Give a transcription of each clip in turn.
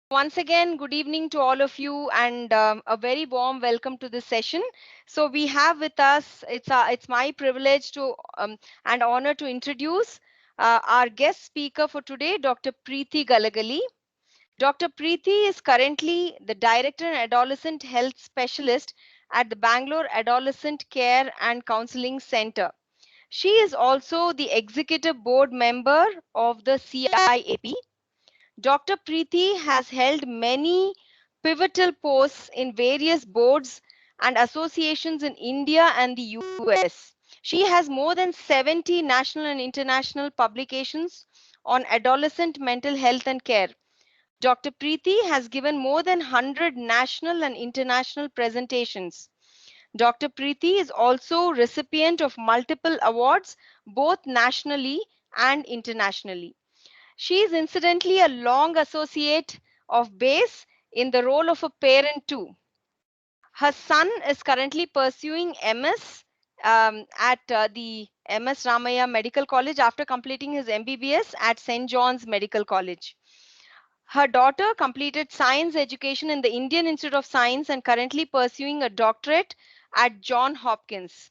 Once again, good evening to all of you, and a very warm welcome to this session. So we have with us, it's my privilege to and honor to introduce our guest speaker for today, Dr. Preeti Galagali. Dr. Preeti is currently the Director and Adolescent Health Specialist at the Bangalore Adolescent Care and Counseling Center. She is also the Executive Board Member of the CIAP. Dr. Preeti has held many pivotal posts in various boards and associations in India and the US. She has more than 70 national and international publications on adolescent mental health and care. Dr. Preeti has given more than 100 national and international presentations. Dr. Preeti is also recipient of multiple awards both nationally and internationally. She is incidentally a long associate of BASE in the role of a parent too. Her son is currently pursuing MS at the MS Ramaya Medical College after completing his MBBS at St. John's Medical College. Her daughter completed science education in the Indian Institute of Science and currently pursuing a doctorate at Johns Hopkins.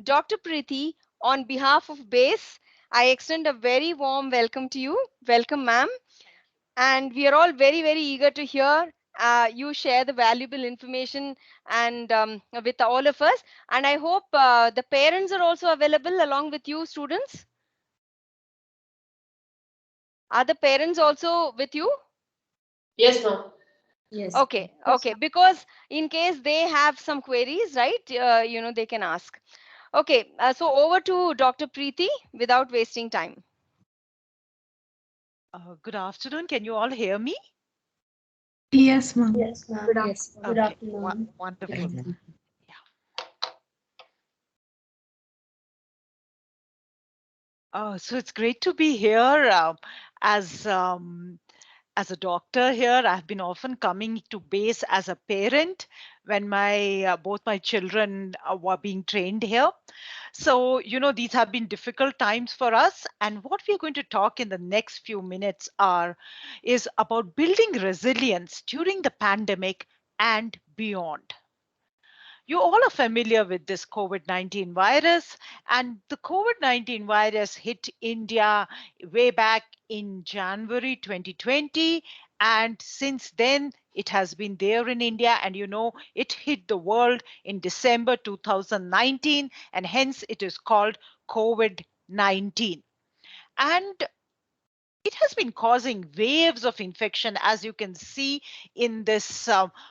Dr. Preeti, on behalf of BASE, I extend a very warm welcome to you. Welcome, ma'am. And we are all very eager to hear you share the valuable information and with all of us. And I hope the parents are also available along with you, students. Are the parents also with you? Yes, ma'am. Yes. Okay, because in case they have some queries, right, they can ask. Okay, so over to Dr. Preeti without wasting time. Good afternoon. Can you all hear me? Yes, ma'am. Yes, ma'am. Yes. Good Okay, afternoon. wonderful. Yes. Yeah. So it's great to be here as as a doctor here. I've been often coming to base as a parent when my both my children were being trained here. So, these have been difficult times for us. And what we're going to talk in the next few minutes is about building resilience during the pandemic and beyond. You all are familiar with this COVID 19 virus, and the COVID 19 virus hit India way back in January 2020. And since then, it has been there in India, and it hit the world in December 2019, and hence it is called COVID 19. And it has been causing waves of infection, as you can see in this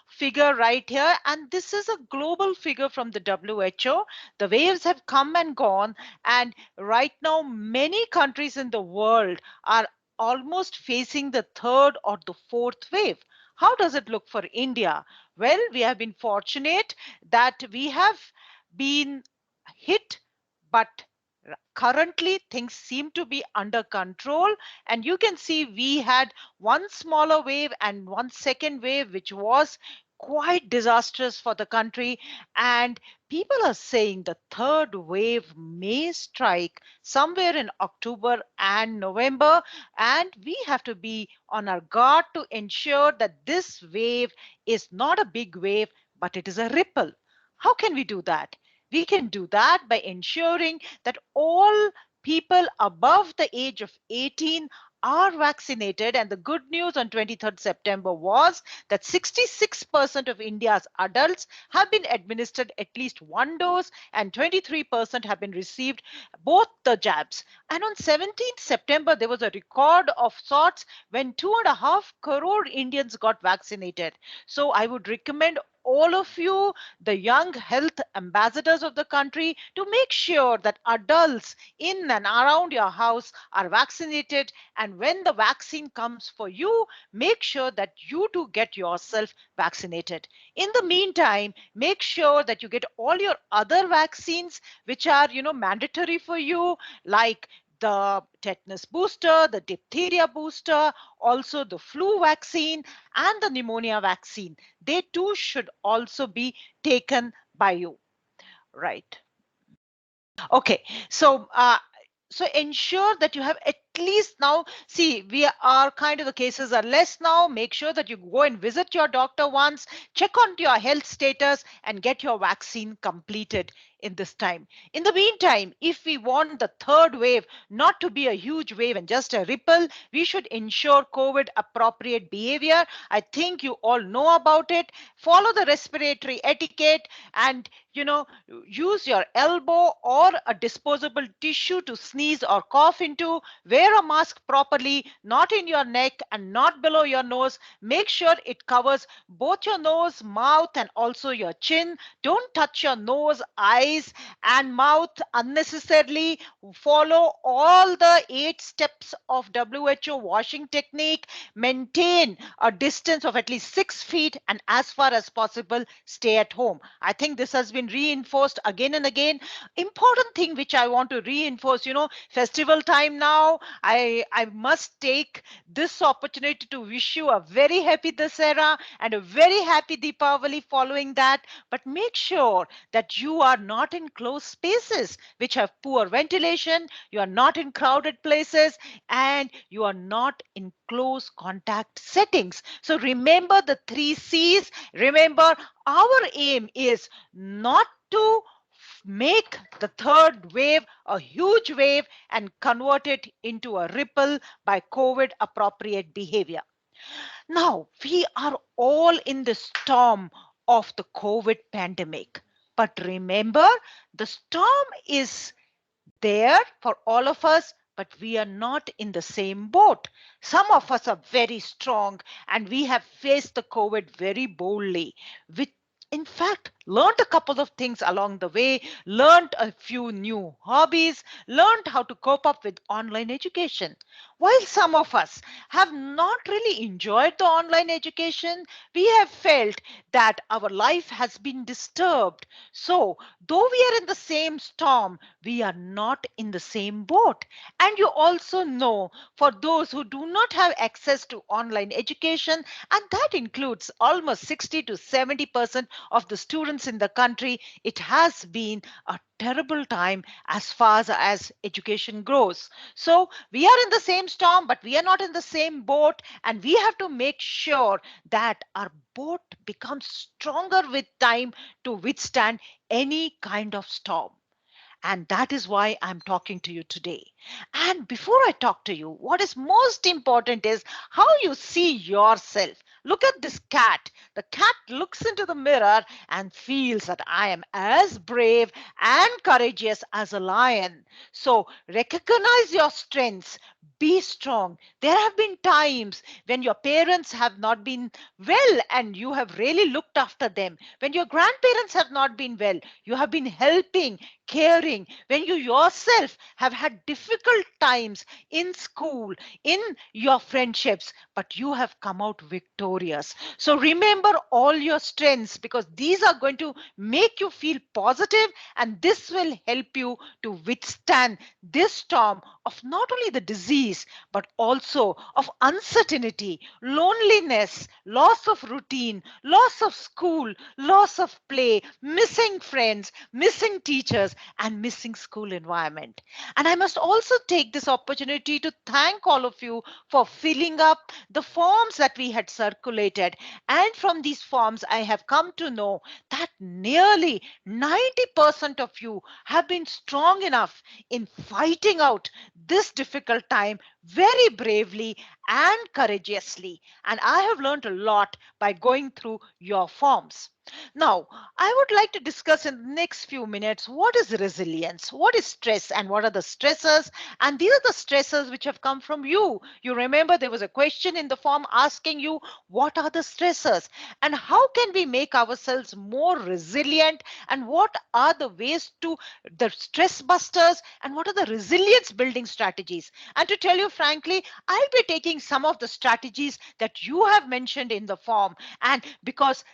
figure right here. And this is a global figure from the WHO. The waves have come and gone. And right now, many countries in the world are almost facing the third or the fourth wave. How does it look for India? Well, we have been fortunate that we have been hit, but currently things seem to be under control. And you can see we had one smaller wave and one second wave, which was quite disastrous for the country. And people are saying the third wave may strike somewhere in October and November. And we have to be on our guard to ensure that this wave is not a big wave, but it is a ripple. How can we do that? We can do that by ensuring that all people above the age of 18 are vaccinated. And the good news on 23rd September was that 66% of India's adults have been administered at least one dose, and 23% have been received both the jabs. And on 17th September, there was a record of sorts when 2.5 crore Indians got vaccinated. So I would recommend all of you, the young health ambassadors of the country, to make sure that adults in and around your house are vaccinated. And when the vaccine comes for you, make sure that you too get yourself vaccinated. In the meantime, make sure that you get all your other vaccines, which are, mandatory for you, like the tetanus booster, the diphtheria booster, also the flu vaccine, and the pneumonia vaccine. They too should also be taken by you. Right. Okay. So ensure that you have at least now, see, we are kind of, the cases are less now. Make sure that you go and visit your doctor once, check on your health status, and get your vaccine completed in this time. In the meantime, if we want the third wave not to be a huge wave and just a ripple, we should ensure COVID appropriate behavior. I think you all know about it. Follow the respiratory etiquette, and use your elbow or a disposable tissue to sneeze or cough into. Wear a mask properly, not in your neck and not below your nose. Make sure it covers both your nose, mouth, and also your chin. Don't touch your nose, eyes, and mouth unnecessarily. Follow all the 8 steps of WHO washing technique. Maintain a distance of at least 6 feet, and as far as possible, stay at home. I think this has been reinforced again and again. Important thing which I want to reinforce, festival time now. I must take this opportunity to wish you a very happy Dasera and a very happy Deepavali following that. But make sure that you are not in closed spaces which have poor ventilation, you are not in crowded places, and you are not in close contact settings. So remember the 3 C's. Remember, our aim is not to make the third wave a huge wave and convert it into a ripple by COVID appropriate behavior. Now, we are all in the storm of the COVID pandemic. But remember, the storm is there for all of us, but we are not in the same boat. Some of us are very strong and we have faced the COVID very boldly. We, in fact, learned a couple of things along the way, learned a few new hobbies, learned how to cope up with online education. While some of us have not really enjoyed the online education, we have felt that our life has been disturbed. So, though we are in the same storm, we are not in the same boat. And you also know, for those who do not have access to online education, and that includes almost 60 to 70% of the students in the country, it has been a terrible time as far as education grows. So we are in the same storm, but we are not in the same boat, and we have to make sure that our boat becomes stronger with time to withstand any kind of storm. And that is why I'm talking to you today. And before I talk to you, what is most important is how you see yourself. Look at this cat. The cat looks into the mirror and feels that I am as brave and courageous as a lion. So recognize your strengths. Be strong. There have been times when your parents have not been well and you have really looked after them. When your grandparents have not been well, you have been helping, caring. When you yourself have had difficult times in school, in your friendships, but you have come out victorious. So remember all your strengths, because these are going to make you feel positive, and this will help you to withstand this storm of not only the disease but also of uncertainty, loneliness, loss of routine, loss of school, loss of play, missing friends, missing teachers, and missing school environment. And I must also take this opportunity to thank all of you for filling up the forms that we had circulated. And from these forms, I have come to know that nearly 90% of you have been strong enough in fighting out this difficult time very bravely and courageously. And I have learned a lot by going through your forms. Now, I would like to discuss in the next few minutes what is resilience, what is stress, and what are the stressors. And these are the stressors which have come from you. You remember there was a question in the form asking you what are the stressors and how can we make ourselves more resilient, and what are the ways to the stress busters, and what are the resilience building strategies. And to tell you frankly, I'll be taking some of the strategies that you have mentioned in the form, and because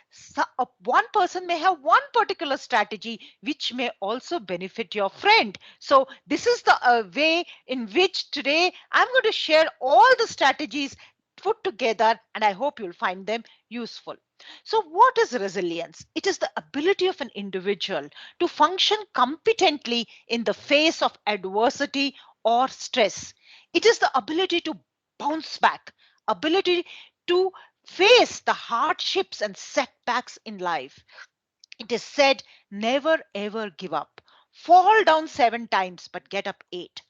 one person may have one particular strategy which may also benefit your friend. So this is the way in which today I'm going to share all the strategies put together, and I hope you'll find them useful. So what is resilience? It is the ability of an individual to function competently in the face of adversity or stress. It is the ability to bounce back, ability to face the hardships and setbacks in life. It is said, never ever give up. Fall down 7 times, but get up 8.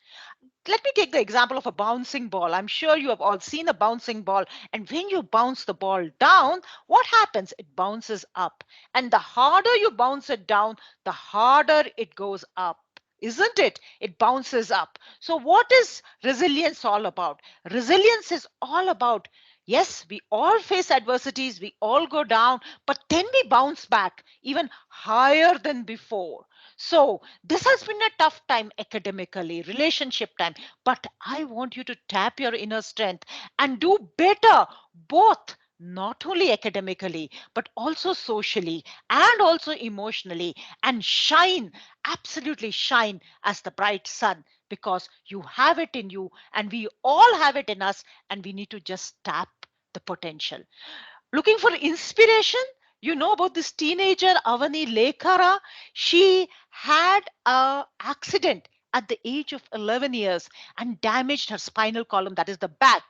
Let me take the example of a bouncing ball. I'm sure you have all seen a bouncing ball. And when you bounce the ball down, what happens? It bounces up. And the harder you bounce it down, the harder it goes up. Isn't it? It bounces up. So, what is resilience all about? Resilience is all about, yes, we all face adversities, we all go down, but then we bounce back even higher than before. So, this has been a tough time academically, relationship time, but I want you to tap your inner strength and do better, both not only academically, but also socially and also emotionally, and shine, absolutely shine as the bright sun, because you have it in you and we all have it in us, and we need to just tap the potential. Looking for inspiration, you know about this teenager Avani Lekara. She had a accident at the age of 11 years and damaged her spinal column, that is the back,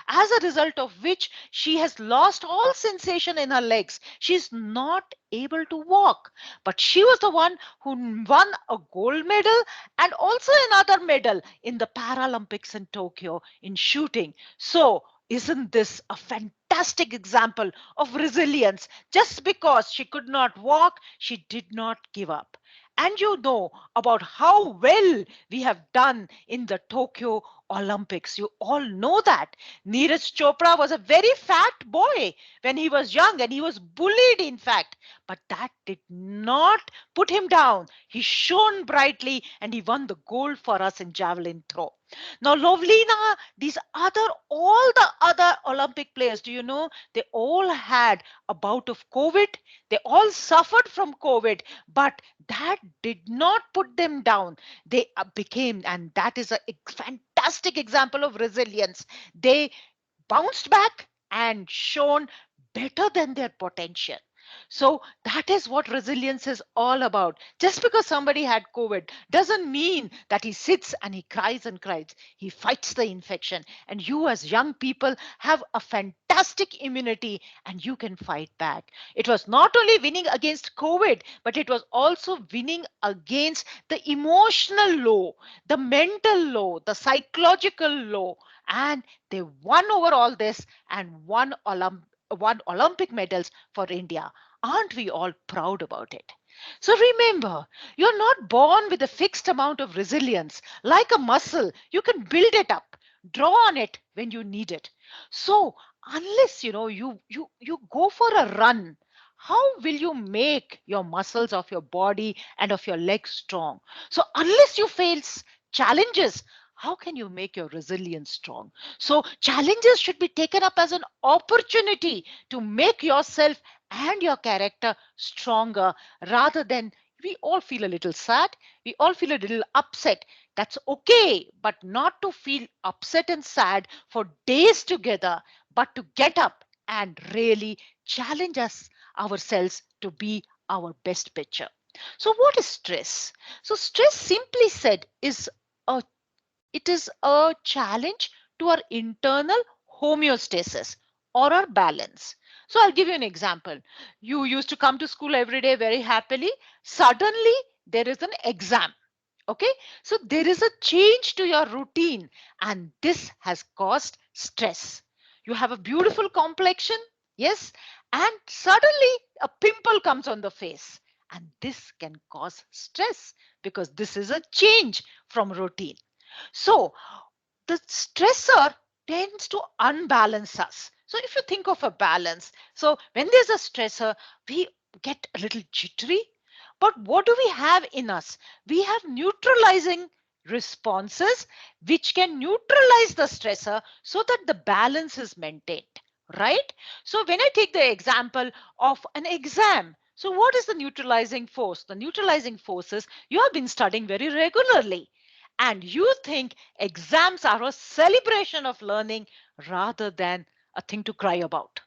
as a result of which she has lost all sensation in her legs. She's not able to walk, but she was the one who won a gold medal and also another medal in the Paralympics in Tokyo in shooting. So isn't this a fantastic example of resilience? Just because she could not walk, she did not give up. And you know about how well we have done in the Tokyo Olympics. You all know that. Neeraj Chopra was a very fat boy when he was young, and he was bullied, in fact. But that did not put him down. He shone brightly and he won the gold for us in javelin throw. Now, Lovlina, all the other Olympic players, do you know, they all had a bout of COVID. They all suffered from COVID, but that did not put them down. They became, and that is a fantastic example of resilience. They bounced back and shown better than their potential. So that is what resilience is all about. Just because somebody had COVID doesn't mean that he sits and he cries and cries. He fights the infection. And you, as young people, have a fantastic immunity and you can fight back. It was not only winning against COVID, but it was also winning against the emotional low, the mental low, the psychological low. And they won over all this and won Olympic medals for India. Aren't we all proud about it? So remember, you're not born with a fixed amount of resilience. Like a muscle, you can build it up, draw on it when you need it. So unless you go for a run, how will you make your muscles of your body and of your legs strong? So unless you face challenges, how can you make your resilience strong? So challenges should be taken up as an opportunity to make yourself and your character stronger, rather than, we all feel a little sad, we all feel a little upset. That's okay, but not to feel upset and sad for days together, but to get up and really challenge us ourselves to be our best picture. So what is stress? So stress, simply said, a is a challenge to our internal homeostasis or our balance. So I'll give you an example. You used to come to school every day very happily. Suddenly, there is an exam. Okay, so there is a change to your routine, and this has caused stress. You have a beautiful complexion, yes, and suddenly a pimple comes on the face, and this can cause stress because this is a change from routine. So the stressor tends to unbalance us. So if you think of a balance, so when there's a stressor, we get a little jittery. But what do we have in us? We have neutralizing responses which can neutralize the stressor so that the balance is maintained, right? So when I take the example of an exam, so what is the neutralizing force? The neutralizing force is you have been studying very regularly and you think exams are a celebration of learning rather than a thing to cry about.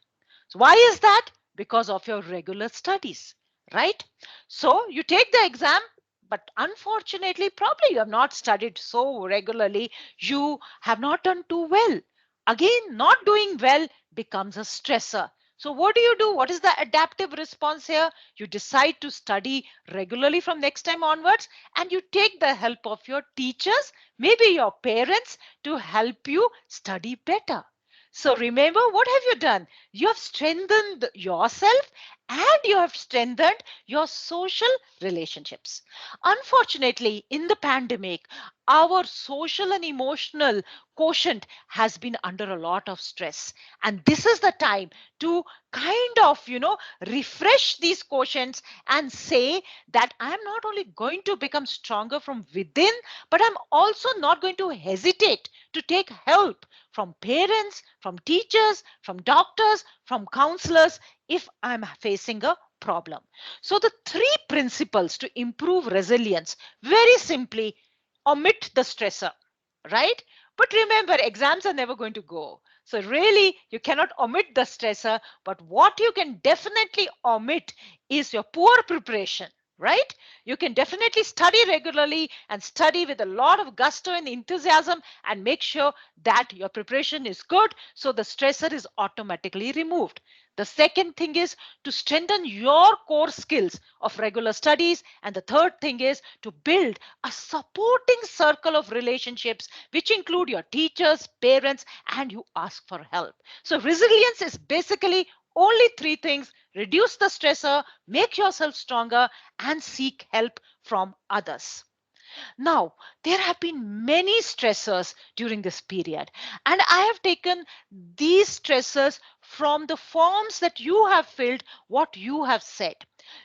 So why is that? Because of your regular studies, right? So you take the exam, But unfortunately, probably you have not studied so regularly, you have not done too well. Again, not doing well becomes a stressor. So, what do you do? What is the adaptive response here? You decide to study regularly from next time onwards, and you take the help of your teachers, maybe your parents, to help you study better. So, remember, what have you done? You have strengthened yourself and you have strengthened your social relationships. Unfortunately, in the pandemic, our social and emotional quotient has been under a lot of stress. And this is the time to kind of, refresh these quotients and say that I'm not only going to become stronger from within, but I'm also not going to hesitate to take help from parents, from teachers, from doctors, from counselors if I'm facing a problem. So, the three principles to improve resilience very simply: omit the stressor, right? But remember, exams are never going to go. So, really, you cannot omit the stressor, but what you can definitely omit is your poor preparation. Right? You can definitely study regularly and study with a lot of gusto and enthusiasm and make sure that your preparation is good so the stressor is automatically removed. The second thing is to strengthen your core skills of regular studies. And the third thing is to build a supporting circle of relationships, which include your teachers, parents, and you ask for help. So, resilience is basically only three things: reduce the stressor, make yourself stronger, and seek help from others. Now, there have been many stressors during this period, and I have taken these stressors from the forms that you have filled, what you have said.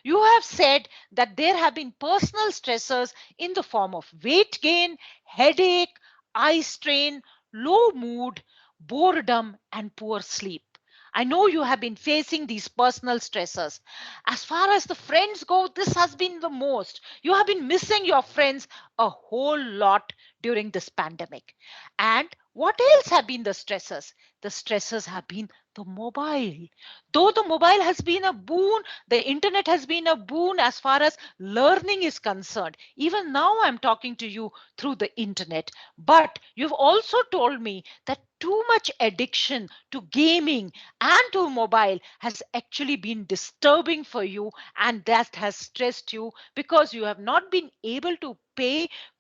You have said that there have been personal stressors in the form of weight gain, headache, eye strain, low mood, boredom, and poor sleep. I know you have been facing these personal stressors. As far as the friends go, this has been the most. You have been missing your friends a whole lot during this pandemic. And what else have been the stressors? The stressors have been the mobile. Though the mobile has been a boon, the internet has been a boon as far as learning is concerned. Even now, I'm talking to you through the internet. But you've also told me that too much addiction to gaming and to mobile has actually been disturbing for you, and that has stressed you because you have not been able to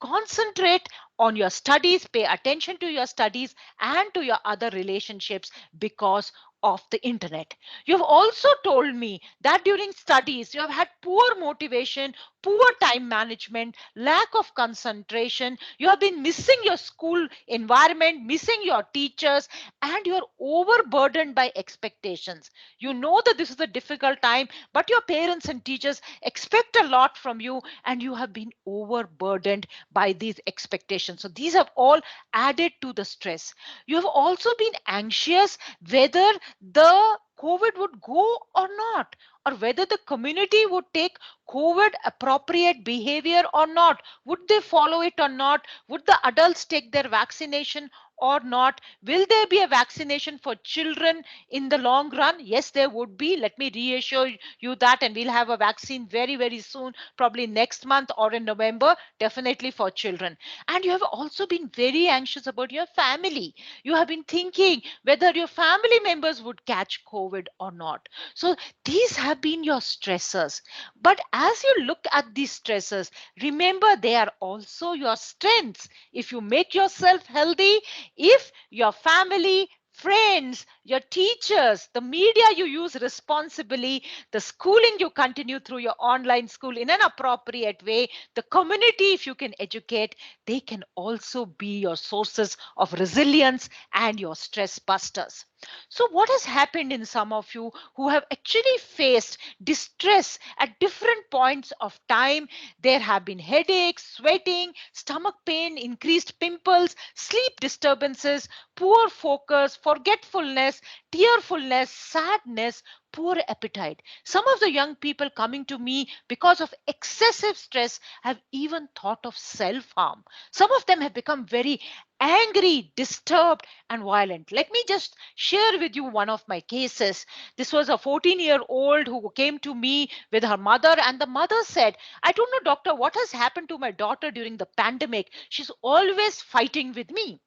concentrate on your studies, pay attention to your studies and to your other relationships because of the internet. You've also told me that during studies you have had poor motivation, poor time management, lack of concentration. You have been missing your school environment, missing your teachers, and you're overburdened by expectations. You know that this is a difficult time, but your parents and teachers expect a lot from you, and you have been overburdened by these expectations. So these have all added to the stress. You have also been anxious whether the COVID would go or not, or whether the community would take COVID appropriate behavior or not. Would they follow it or not? Would the adults take their vaccination or not? Will there be a vaccination for children in the long run? Yes, there would be. Let me reassure you that, and we'll have a vaccine very, very soon, probably next month or in November, definitely for children. And you have also been very anxious about your family. You have been thinking whether your family members would catch COVID or not. So these have been your stressors. But as you look at these stressors, remember they are also your strengths. If you make yourself healthy, if your family, friends, your teachers, the media you use responsibly, the schooling you continue through your online school in an appropriate way, the community, if you can educate, they can also be your sources of resilience and your stress busters. So, what has happened in some of you who have actually faced distress at different points of time? There have been headaches, sweating, stomach pain, increased pimples, sleep disturbances, poor focus, forgetfulness, tearfulness, sadness, poor appetite. Some of the young people coming to me because of excessive stress have even thought of self harm. Some of them have become very angry, disturbed, and violent. Let me just share with you one of my cases. This was a 14-year-old who came to me with her mother, and the mother said, I don't know, doctor, what has happened to my daughter during the pandemic. She's always fighting with me.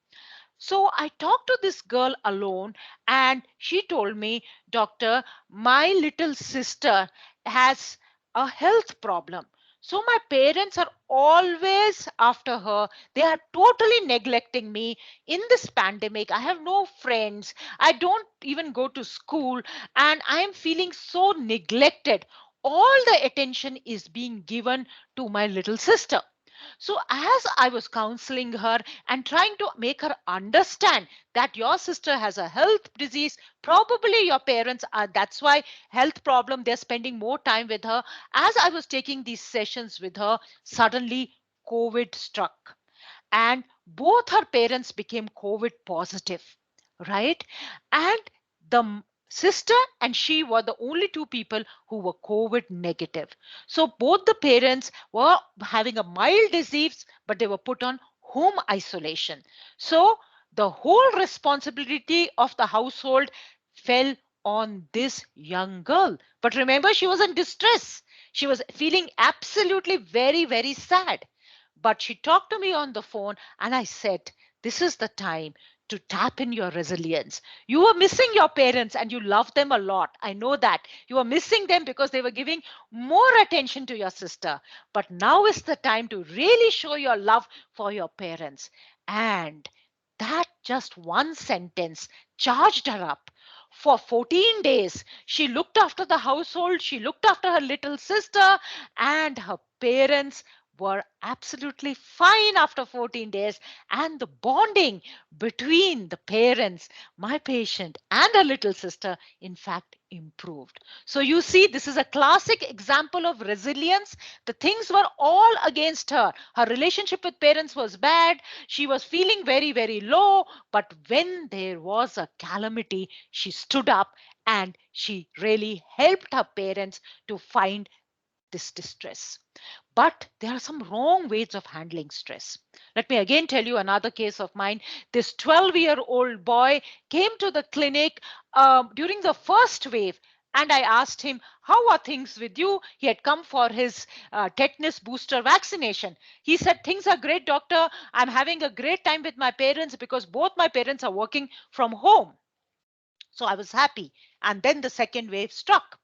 So I talked to this girl alone, and she told me, Doctor, my little sister has a health problem. So my parents are always after her. They are totally neglecting me in this pandemic. I have no friends. I don't even go to school, and I am feeling so neglected. All the attention is being given to my little sister. So, as I was counseling her and trying to make her understand that your sister has a health disease, probably your parents are, that's why health problem, they're spending more time with her. As I was taking these sessions with her, suddenly COVID struck and both her parents became COVID positive, right? And the sister and she were the only two people who were COVID negative. So both the parents were having a mild disease, but they were put on home isolation. So the whole responsibility of the household fell on this young girl. But remember, she was in distress. She was feeling absolutely very, very sad. But she talked to me on the phone, and I said, this is the time to tap in your resilience. You were missing your parents and you love them a lot. I know that. You were missing them because they were giving more attention to your sister. But now is the time to really show your love for your parents. And that just one sentence charged her up. For 14 days, she looked after the household, she looked after her little sister, and her parents were absolutely fine after 14 days. And the bonding between the parents, my patient, and her little sister, in fact, improved. So you see, this is a classic example of resilience. The things were all against her. Her relationship with parents was bad. She was feeling very, very low. But when there was a calamity, she stood up and she really helped her parents to find this distress. But there are some wrong ways of handling stress. Let me again tell you another case of mine. This 12-year-old boy came to the clinic during the first wave. And I asked him, how are things with you? He had come for his tetanus booster vaccination. He said, things are great, doctor. I'm having a great time with my parents because both my parents are working from home. So I was happy. And then the second wave struck.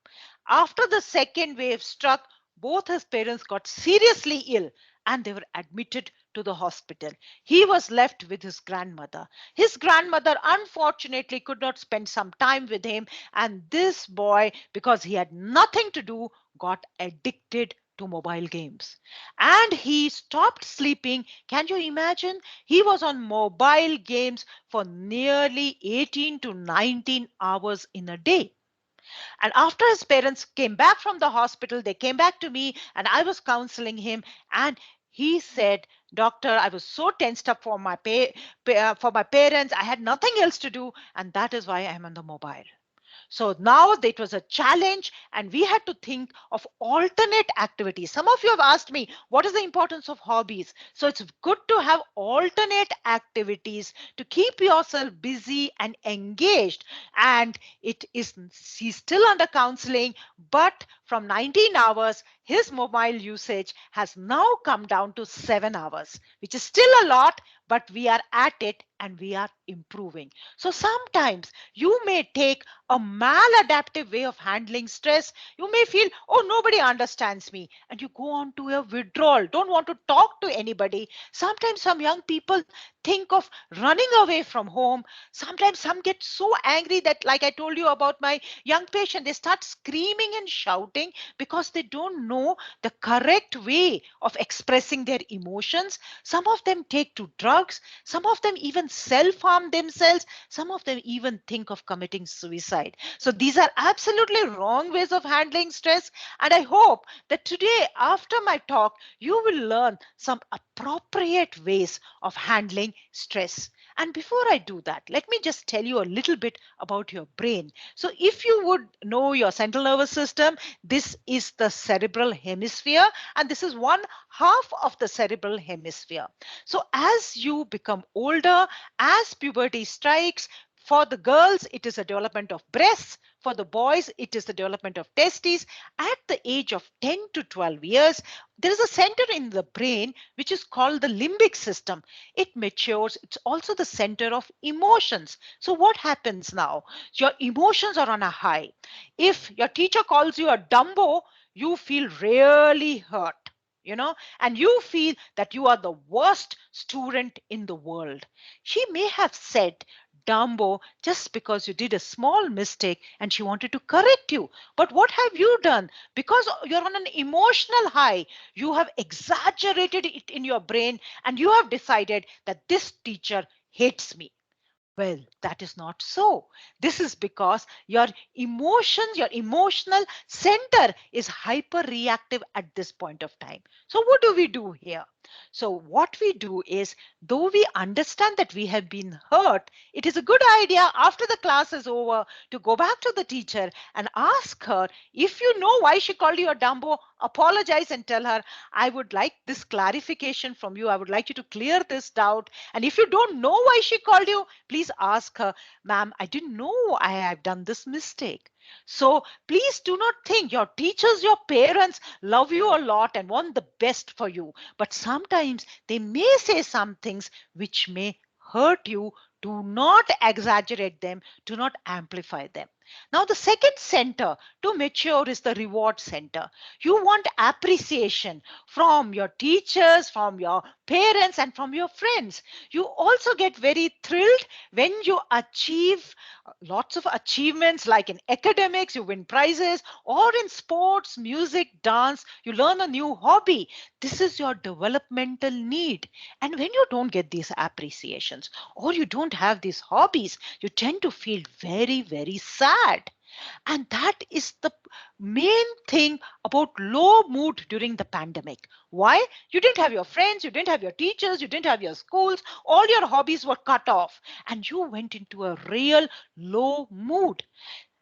After the second wave struck, both his parents got seriously ill and they were admitted to the hospital. He was left with his grandmother. His grandmother, unfortunately, could not spend some time with him. And this boy, because he had nothing to do, got addicted to mobile games. And he stopped sleeping. Can you imagine? He was on mobile games for nearly 18 to 19 hours in a day. And after his parents came back from the hospital, they came back to me and I was counseling him. And he said, Doctor, I was so tensed up for for my parents. I had nothing else to do. And that is why I'm on the mobile. So now it was a challenge, and we had to think of alternate activities. Some of you have asked me, what is the importance of hobbies? So it's good to have alternate activities to keep yourself busy and engaged. And he's still under counseling, but from 19 hours, his mobile usage has now come down to 7 hours, which is still a lot, but we are at it and we are improving. So sometimes you may take a maladaptive way of handling stress. You may feel, oh, nobody understands me. And you go on to a withdrawal, don't want to talk to anybody. Sometimes some young people think of running away from home. Sometimes some get so angry that, like I told you about my young patient, they start screaming and shouting because they don't know the correct way of expressing their emotions. Some of them take to drugs. Some of them even self-harm themselves. Some of them even think of committing suicide. So these are absolutely wrong ways of handling stress. And I hope that today, after my talk, you will learn some appropriate ways of handling stress. And before I do that, let me just tell you a little bit about your brain. So if you would know your central nervous system, this is the cerebral hemisphere, and this is one half of the cerebral hemisphere. So as you become older, as puberty strikes, for the girls, it is a development of breasts. For the boys, it is the development of testes. At the age of 10 to 12 years, there is a center in the brain which is called the limbic system. It matures. It's also the center of emotions. So what happens now? Your emotions are on a high. If your teacher calls you a Dumbo, you feel really hurt. And you feel that you are the worst student in the world. She may have said Dumbo just because you did a small mistake and she wanted to correct you. But what have you done? Because you're on an emotional high, you have exaggerated it in your brain and you have decided that this teacher hates me. Well, that is not so. This is because your emotions, your emotional center is hyper reactive at this point of time. So, what do we do here? So, what we do is, though we understand that we have been hurt, it is a good idea after the class is over to go back to the teacher and ask her if you know why she called you a Dumbo, apologize and tell her, I would like this clarification from you. I would like you to clear this doubt. And if you don't know why she called you, please ask her, ma'am, I didn't know I have done this mistake. So please do not think your teachers, your parents love you a lot and want the best for you. But sometimes they may say some things which may hurt you. Do not exaggerate them. Do not amplify them. Now, the second center to mature is the reward center. You want appreciation from your teachers, from your parents, and from your friends. You also get very thrilled when you achieve lots of achievements, like in academics, you win prizes, or in sports, music, dance, you learn a new hobby. This is your developmental need. And when you don't get these appreciations or you don't have these hobbies, you tend to feel very, very sad. And that is the main thing about low mood during the pandemic. Why? You didn't have your friends, you didn't have your teachers, you didn't have your schools, all your hobbies were cut off, and you went into a real low mood.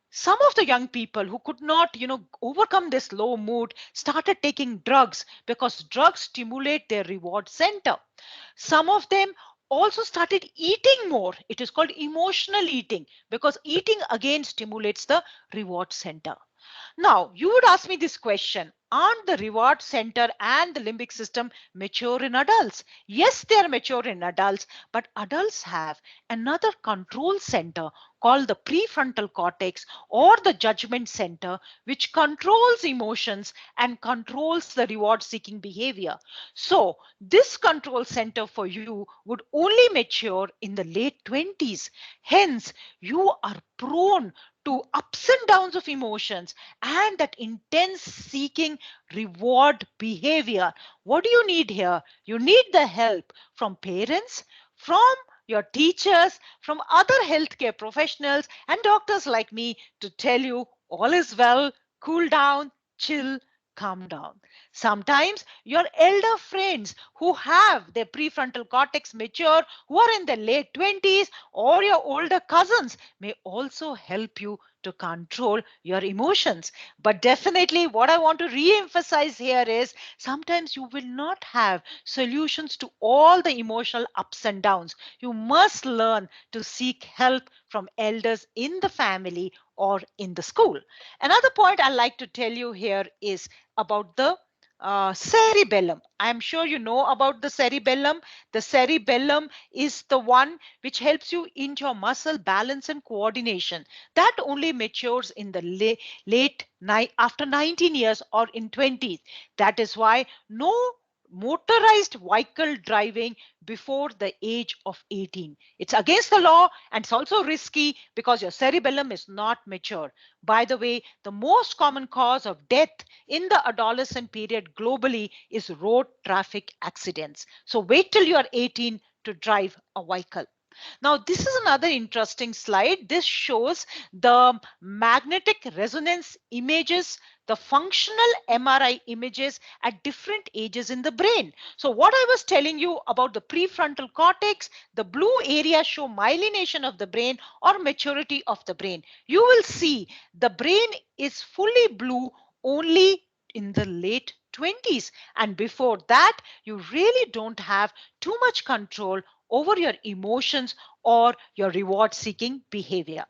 Some of the young people who could not overcome this low mood started taking drugs because drugs stimulate their reward center. Some of them also started eating more. It is called emotional eating because eating again stimulates the reward center. Now, you would ask me this question: aren't the reward center and the limbic system mature in adults? Yes, they are mature in adults, but adults have another control center called the prefrontal cortex or the judgment center, which controls emotions and controls the reward seeking behavior. So, this control center for you would only mature in the late 20s. Hence, you are prone to ups and downs of emotions and that intense seeking reward behavior. What do you need here? You need the help from parents, from your teachers, from other healthcare professionals and doctors like me to tell you all is well, cool down, chill, calm down. Sometimes your elder friends who have their prefrontal cortex mature, who are in their late 20s, or your older cousins may also help you to control your emotions. But definitely, what I want to re emphasize here is sometimes you will not have solutions to all the emotional ups and downs. You must learn to seek help from elders in the family or in the school. Another point I like to tell you here is about the cerebellum. I'm sure you know about the cerebellum. The cerebellum is the one which helps you in your muscle balance and coordination. That only matures in the late after 19 years or in 20s. That is why no motorized vehicle driving before the age of 18. It's against the law and it's also risky because your cerebellum is not mature. By the way, the most common cause of death in the adolescent period globally is road traffic accidents. So wait till you are 18 to drive a vehicle. Now, this is another interesting slide. This shows the magnetic resonance images, the functional MRI images at different ages in the brain. So what I was telling you about the prefrontal cortex, the blue area show myelination of the brain or maturity of the brain. You will see the brain is fully blue only in the late 20s, and before that you really don't have too much control over your emotions or your reward seeking behavior.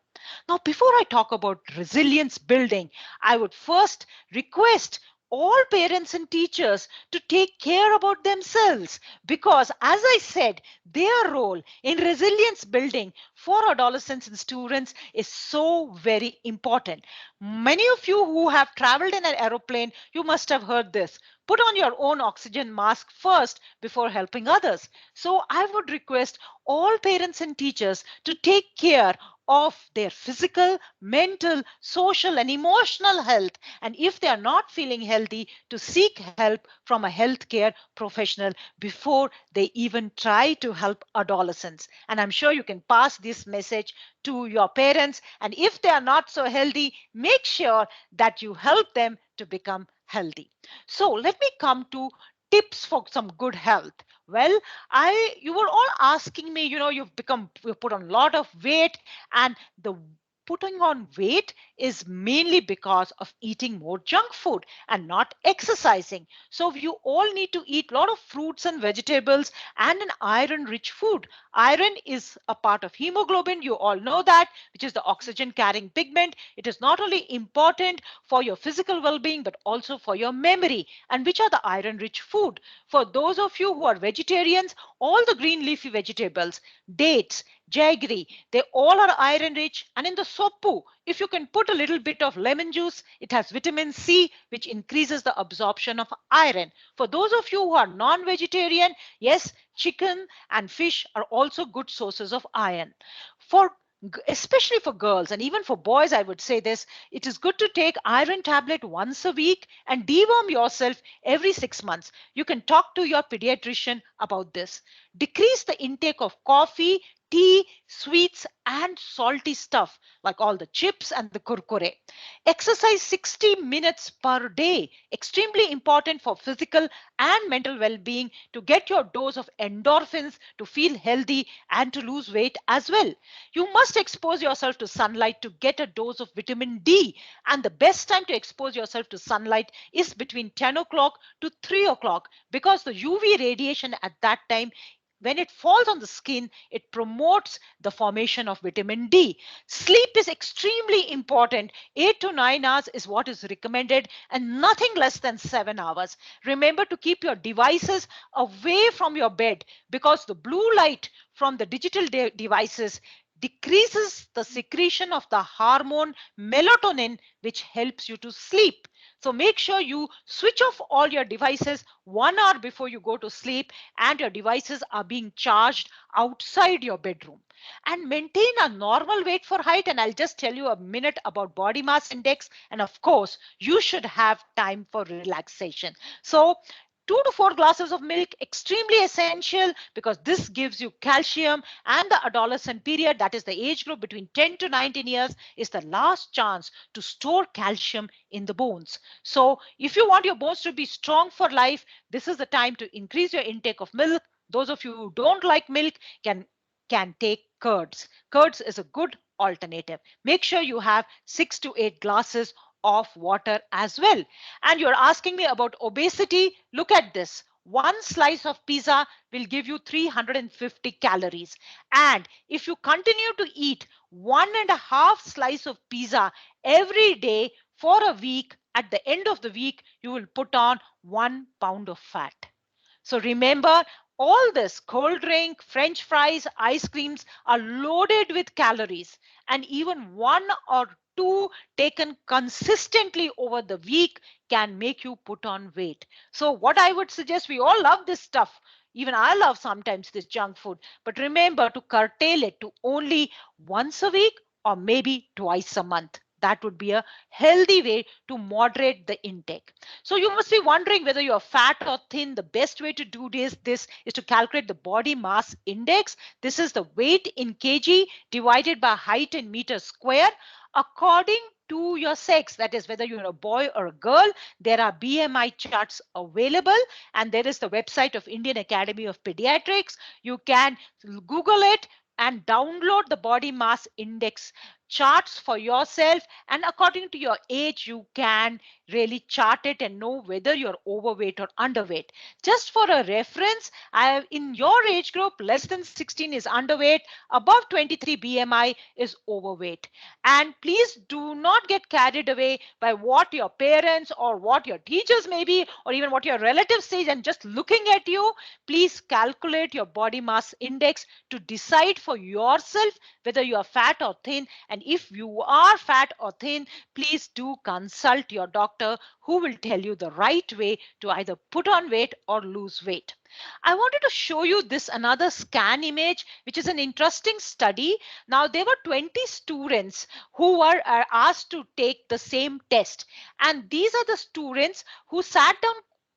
Now, before I talk about resilience building, I would first request all parents and teachers to take care about themselves, because as I said, their role in resilience building for adolescents and students is so very important. Many of you who have traveled in an aeroplane, you must have heard this: put on your own oxygen mask first before helping others. So I would request all parents and teachers to take care of their physical, mental, social, and emotional health. And if they are not feeling healthy, to seek help from a healthcare professional before they even try to help adolescents. And I'm sure you can pass this message to your parents. And if they are not so healthy, make sure that you help them to become healthy. So let me come to tips for some good health. Well, you were all asking me, you've put on a lot of weight, and the putting on weight is mainly because of eating more junk food and not exercising. So you all need to eat a lot of fruits and vegetables and an iron rich food. Iron is a part of hemoglobin, you all know that, which is the oxygen carrying pigment. It is not only important for your physical well-being but also for your memory. And which are the iron rich food? For those of you who are vegetarians, all the green leafy vegetables, dates, jaggery, they all are iron rich. And in the soppu, if you can put a little bit of lemon juice, it has vitamin C, which increases the absorption of iron. For those of you who are non-vegetarian, yes, chicken and fish are also good sources of iron. For especially for girls and even for boys, I would say this: it is good to take iron tablet once a week and deworm yourself every 6 months. You can talk to your pediatrician about this. Decrease the intake of coffee, tea, sweets, and salty stuff like all the chips and the kurkure. Exercise 60 minutes per day. Extremely important for physical and mental well-being, to get your dose of endorphins, to feel healthy, and to lose weight as well. You must expose yourself to sunlight to get a dose of vitamin D. And the best time to expose yourself to sunlight is between 10 o'clock to 3 o'clock, because the UV radiation at that time, when it falls on the skin, it promotes the formation of vitamin D. Sleep is extremely important. 8 to 9 hours is what is recommended, and nothing less than 7 hours. Remember to keep your devices away from your bed, because the blue light from the digital devices decreases the secretion of the hormone melatonin, which helps you to sleep. So make sure you switch off all your devices 1 hour before you go to sleep, and your devices are being charged outside your bedroom. And maintain a normal weight for height. And I'll just tell you a minute about body mass index. And of course, you should have time for relaxation. So 2 to 4 glasses of milk, extremely essential, because this gives you calcium. And the adolescent period, that is the age group between 10 to 19 years, is the last chance to store calcium in the bones. So if you want your bones to be strong for life, this is the time to increase your intake of milk. Those of you who don't like milk can take curds. Curds is a good alternative. Make sure you have 6 to 8 glasses of water as well. And you're asking me about obesity. Look at this. One slice of pizza will give you 350 calories. And if you continue to eat 1.5 slice of pizza every day for a week, at the end of the week, you will put on 1 pound of fat. So remember, all this cold drink, French fries, ice creams are loaded with calories, and even one or two taken consistently over the week can make you put on weight. So what I would suggest, we all love this stuff. Even I love sometimes this junk food, but remember to curtail it to only once a week or maybe twice a month. That would be a healthy way to moderate the intake. So you must be wondering whether you're fat or thin. The best way to do this is to calculate the body mass index. This is the weight in kg divided by height in meters square according to your sex. That is, whether you're a boy or a girl. There are BMI charts available, and there is the website of Indian Academy of Pediatrics. You can Google it and download the body mass index charts for yourself, and according to your age you can really chart it and know whether you're overweight or underweight. Just for a reference, in your age group, less than 16 is underweight, above 23 BMI is overweight. And please do not get carried away by what your parents or what your teachers maybe or even what your relatives say and just looking at you. Please calculate your body mass index to decide for yourself whether you are fat or thin. And if you are fat or thin, please do consult your doctor, who will tell you the right way to either put on weight or lose weight. I wanted to show you this another scan image, which is an interesting study. Now, there were 20 students who were asked to take the same test. And these are the students who sat down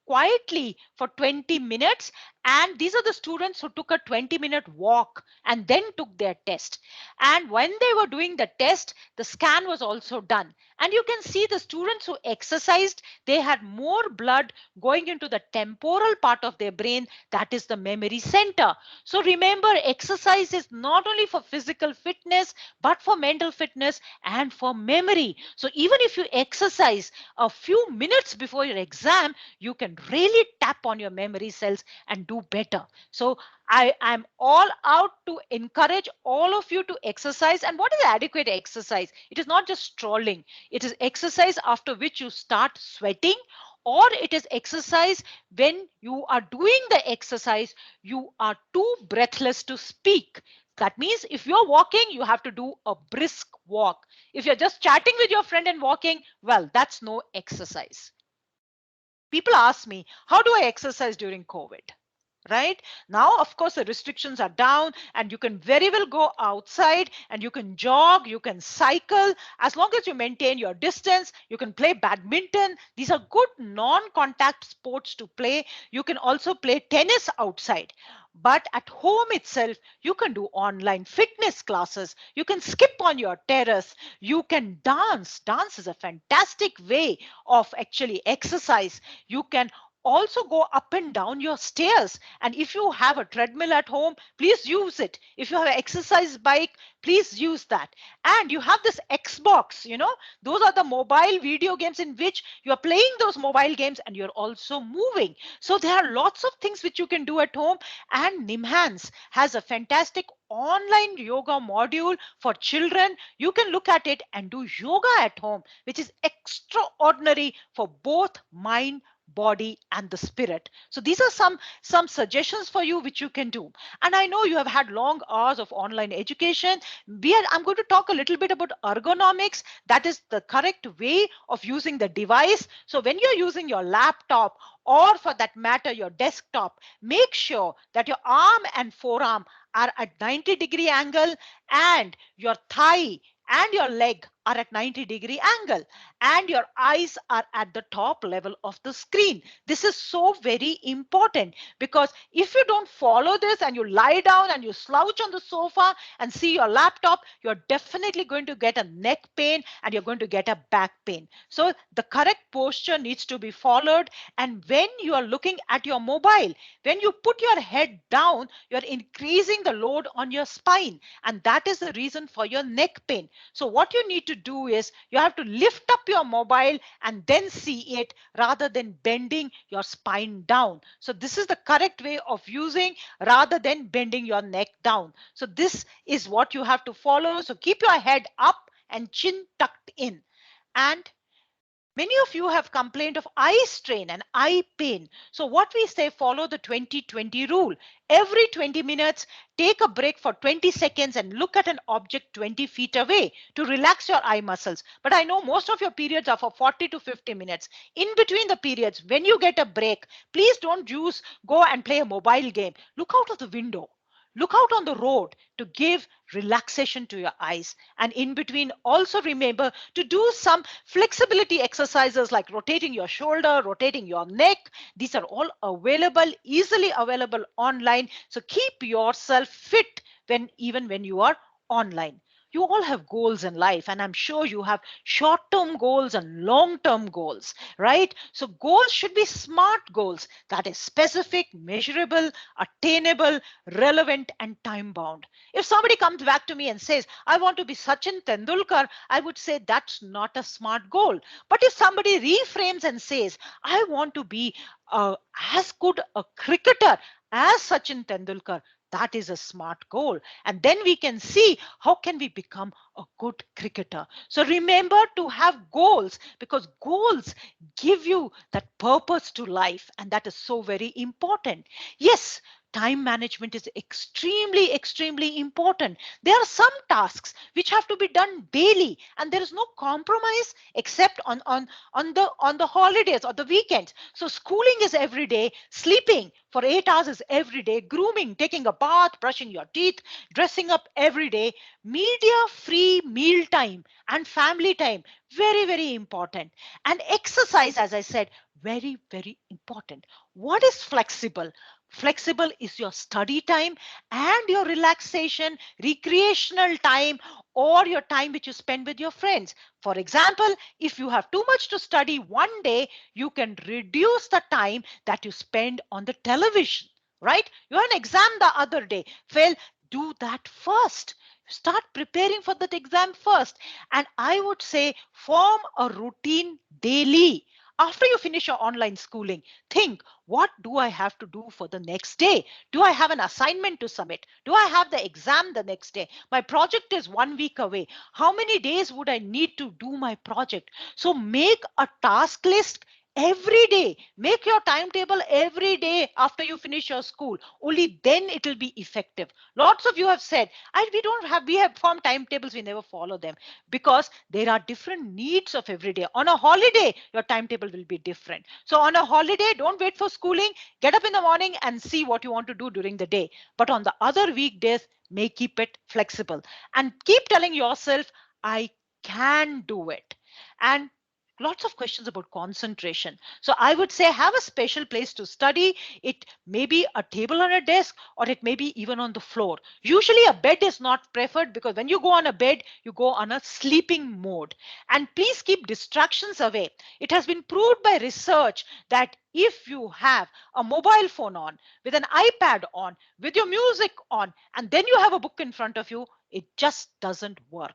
quietly for 20 minutes, and these are the students who took a 20-minute walk and then took their test. And when they were doing the test, the scan was also done, and you can see the students who exercised, they had more blood going into the temporal part of their brain, that is the memory center. So remember, exercise is not only for physical fitness but for mental fitness and for memory. So even if you exercise a few minutes before your exam, you can really tap on your memory cells and do better. So I am all out to encourage all of you to exercise. And what is adequate exercise? It is not just strolling. It is exercise after which you start sweating, or it is exercise when you are doing the exercise, you are too breathless to speak. That means if you're walking, you have to do a brisk walk. If you're just chatting with your friend and walking, well, that's no exercise. People ask me, how do I exercise during COVID? Right now, of course, the restrictions are down and you can very well go outside and you can jog, you can cycle. As long as you maintain your distance, you can play badminton. These are good non-contact sports to play. You can also play tennis outside. But at home itself, you can do online fitness classes. You can skip on your terrace. You can dance. Dance is a fantastic way of actually exercise. You can also go up and down your stairs. And if you have a treadmill at home, please use it. If you have an exercise bike, please use that. And you have this Xbox, those are the mobile video games in which you are playing those mobile games and you're also moving. So there are lots of things which you can do at home. And Nimhans has a fantastic online yoga module for children. You can look at it and do yoga at home, which is extraordinary for both mind, body and the spirit. So these are some suggestions for you which you can do. And I know you have had long hours of online education. I'm going to talk a little bit about ergonomics. That is the correct way of using the device. So when you're using your laptop, or for that matter your desktop, make sure that your arm and forearm are at 90-degree angle, and your thigh and your leg are at 90-degree angle, and your eyes are at the top level of the screen. This is so very important, because if you don't follow this and you lie down and you slouch on the sofa and see your laptop, you're definitely going to get a neck pain and you're going to get a back pain. So the correct posture needs to be followed. And when you are looking at your mobile, when you put your head down, you're increasing the load on your spine, and that is the reason for your neck pain. So what you need to do is you have to lift up your mobile and then see it, rather than bending your spine down. So this is the correct way of using, rather than bending your neck down. So this is what you have to follow. So keep your head up and chin tucked in. And many of you have complained of eye strain and eye pain. So what we say, follow the 20-20 rule. Every 20 minutes, take a break for 20 seconds and look at an object 20 feet away to relax your eye muscles. But I know most of your periods are for 40 to 50 minutes. In between the periods, when you get a break, please don't go and play a mobile game. Look out of the window. Look out on the road to give relaxation to your eyes. And in between, also remember to do some flexibility exercises like rotating your shoulder, rotating your neck. These are all available, easily available online. So keep yourself fit even when you are online. You all have goals in life, and I'm sure you have short term goals and long term goals, right? So goals should be smart goals, that is specific, measurable, attainable, relevant, and time bound. If somebody comes back to me and says, I want to be Sachin Tendulkar, I would say that's not a smart goal. But if somebody reframes and says, I want to be as good a cricketer as Sachin Tendulkar, that is a smart goal. And then we can see how can we become a good cricketer. So remember to have goals, because goals give you that purpose to life, and that is so very important. Yes, time management is extremely important. There are some tasks which have to be done daily, and there is no compromise except on the holidays or the weekends. So schooling is every day, sleeping for 8 hours is every day, grooming, taking a bath, brushing your teeth, dressing up every day, media free meal time and family time, very important. And exercise, as I said, very important. What is flexible? Flexible is your study time and your relaxation, recreational time, or your time which you spend with your friends. For example, if you have too much to study one day, you can reduce the time that you spend on the television, right? You had an exam the other day. Well, do that first. Start preparing for that exam first. And I would say form a routine daily. After you finish your online schooling, think, what do I have to do for the next day? Do I have an assignment to submit? Do I have the exam the next day? My project is 1 week away. How many days would I need to do my project? So make a task list every day. Make your timetable every day after you finish your school. Only then it will be effective. Lots of you have said, we have formed timetables, we never follow them, because there are different needs of every day. On a holiday, your timetable will be different. So on a holiday, don't wait for schooling. Get up in the morning and see what you want to do during the day. But on the other weekdays, may keep it flexible and keep telling yourself, I can do it. And lots of questions about concentration. So I would say have a special place to study. It may be a table on a desk, or it may be even on the floor. Usually a bed is not preferred, because when you go on a bed, you go on a sleeping mode. And please keep distractions away. It has been proved by research that if you have a mobile phone on, with an iPad on, with your music on, and then you have a book in front of you, it just doesn't work.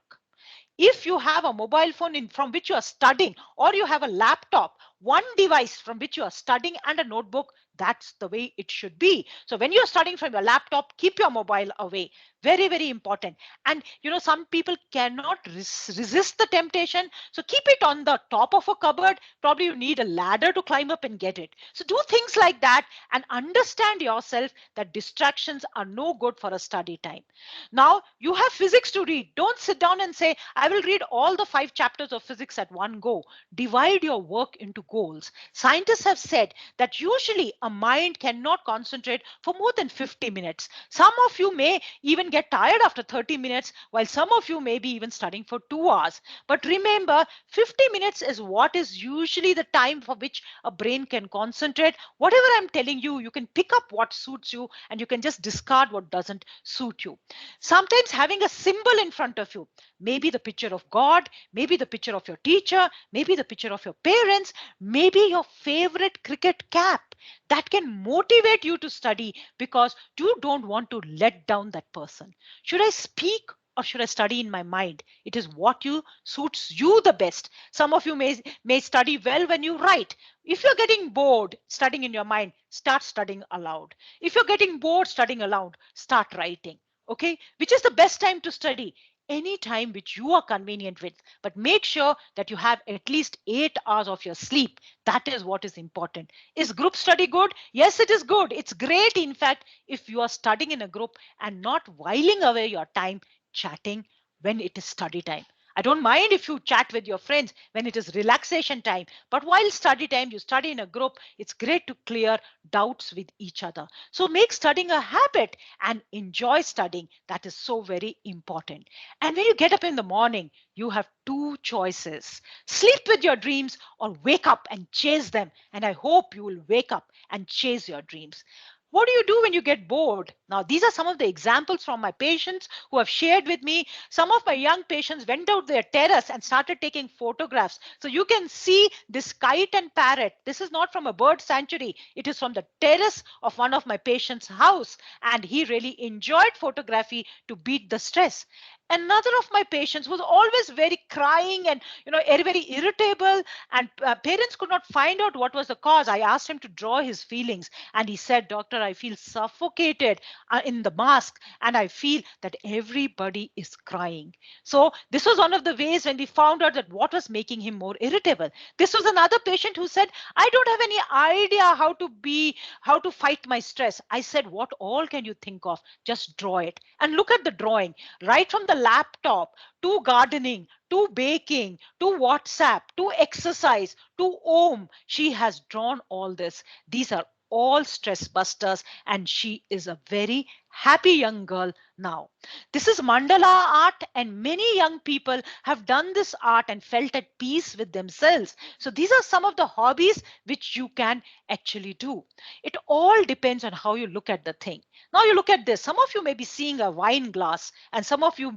If you have a mobile phone from which you are studying, or you have a laptop, one device from which you are studying, and a notebook, that's the way it should be. So when you're studying from your laptop, keep your mobile away. Very important. And some people cannot resist the temptation, so keep it on the top of a cupboard. Probably you need a ladder to climb up and get it. So do things like that, and understand yourself that distractions are no good for a study time. Now you have physics to read. Don't sit down and say, I will read all the 5 chapters of physics at one go. Divide your work into goals. Scientists have said that usually a mind cannot concentrate for more than 50 minutes. Some of you may even get tired after 30 minutes, while some of you may be even studying for 2 hours. But remember, 50 minutes is what is usually the time for which a brain can concentrate. Whatever I'm telling you, you can pick up what suits you, and you can just discard what doesn't suit you. Sometimes having a symbol in front of you, maybe the picture of God, maybe the picture of your teacher, maybe the picture of your parents, maybe your favorite cricket cap, that can motivate you to study, because you don't want to let down that person. Should I speak or should I study in my mind? It is what you suits you the best. Some of you may study well when you write. If you're getting bored studying in your mind, start studying aloud. If you're getting bored studying aloud, start writing. Okay, which is the best time to study? Any time which you are convenient with, but make sure that you have at least 8 hours of your sleep. That is what is important. Is group study good? Yes, it is good. It's great, in fact, if you are studying in a group and not whiling away your time chatting when it is study time. I don't mind if you chat with your friends when it is relaxation time, but while study time, you study in a group. It's great to clear doubts with each other. So make studying a habit and enjoy studying. That is so very important. And when you get up in the morning, you have two choices: sleep with your dreams or wake up and chase them. And I hope you will wake up and chase your dreams. What do you do when you get bored? Now, these are some of the examples from my patients who have shared with me. Some of my young patients went out their terrace and started taking photographs. So you can see this kite and parrot. This is not from a bird sanctuary. It is from the terrace of one of my patients' house. And he really enjoyed photography to beat the stress. Another of my patients was always very crying and very irritable, and parents could not find out what was the cause. I asked him to draw his feelings, and he said, "Doctor, I feel suffocated in the mask, and I feel that everybody is crying." So this was one of the ways when we found out that what was making him more irritable. This was another patient who said, "I don't have any idea how to fight my stress." I said, "What all can you think of? Just draw it." And look at the drawing, right from the laptop to gardening to baking to WhatsApp to exercise to Om. She has drawn all this. These are all stress busters, and she is a very happy young girl now. This is Mandala art, and many young people have done this art and felt at peace with themselves. So these are some of the hobbies which you can actually do. It all depends on how you look at the thing. Now you look at this. Some of you may be seeing a wine glass, and some of you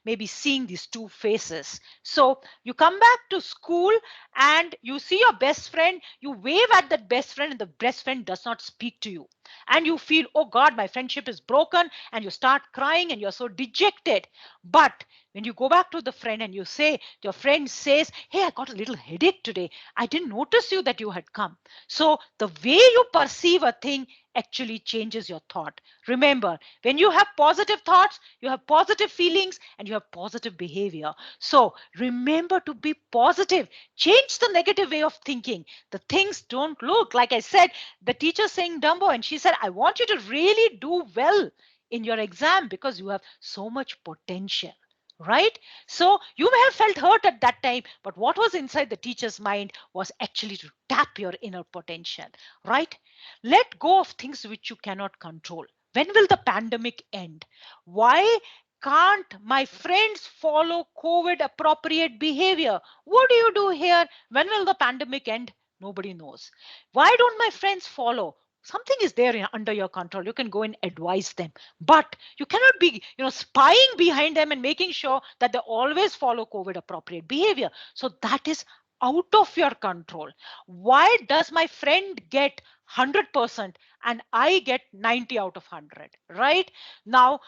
may be seeing these two faces. So you come back to school and you see your best friend, you wave at that best friend, and the best friend does not speak to you. And you feel, "Oh God, my friendship is broken," and you start crying and you're so dejected. But when you go back to the friend and you say, your friend says, "Hey, I got a little headache today. I didn't notice you that you had come." So the way you perceive a thing actually changes your thought. Remember, when you have positive thoughts, you have positive feelings and you have positive behavior. So remember to be positive. Change the negative way of thinking. The things don't look like I said, the teacher saying Dumbo, and she said, "I want you to really do well in your exam because you have so much potential." Right? So you may have felt hurt at that time, but what was inside the teacher's mind was actually to tap your inner potential. Right? Let go of things which you cannot control. When will the pandemic end? Why can't my friends follow COVID appropriate behavior? What do you do here? When will the pandemic end? Nobody knows. Why don't my friends follow? Something is there under your control. You can go and advise them, but you cannot be spying behind them and making sure that they always follow COVID appropriate behavior. So that is out of your control. Why does my friend get 100% and I get 90 out of 100? Right? Now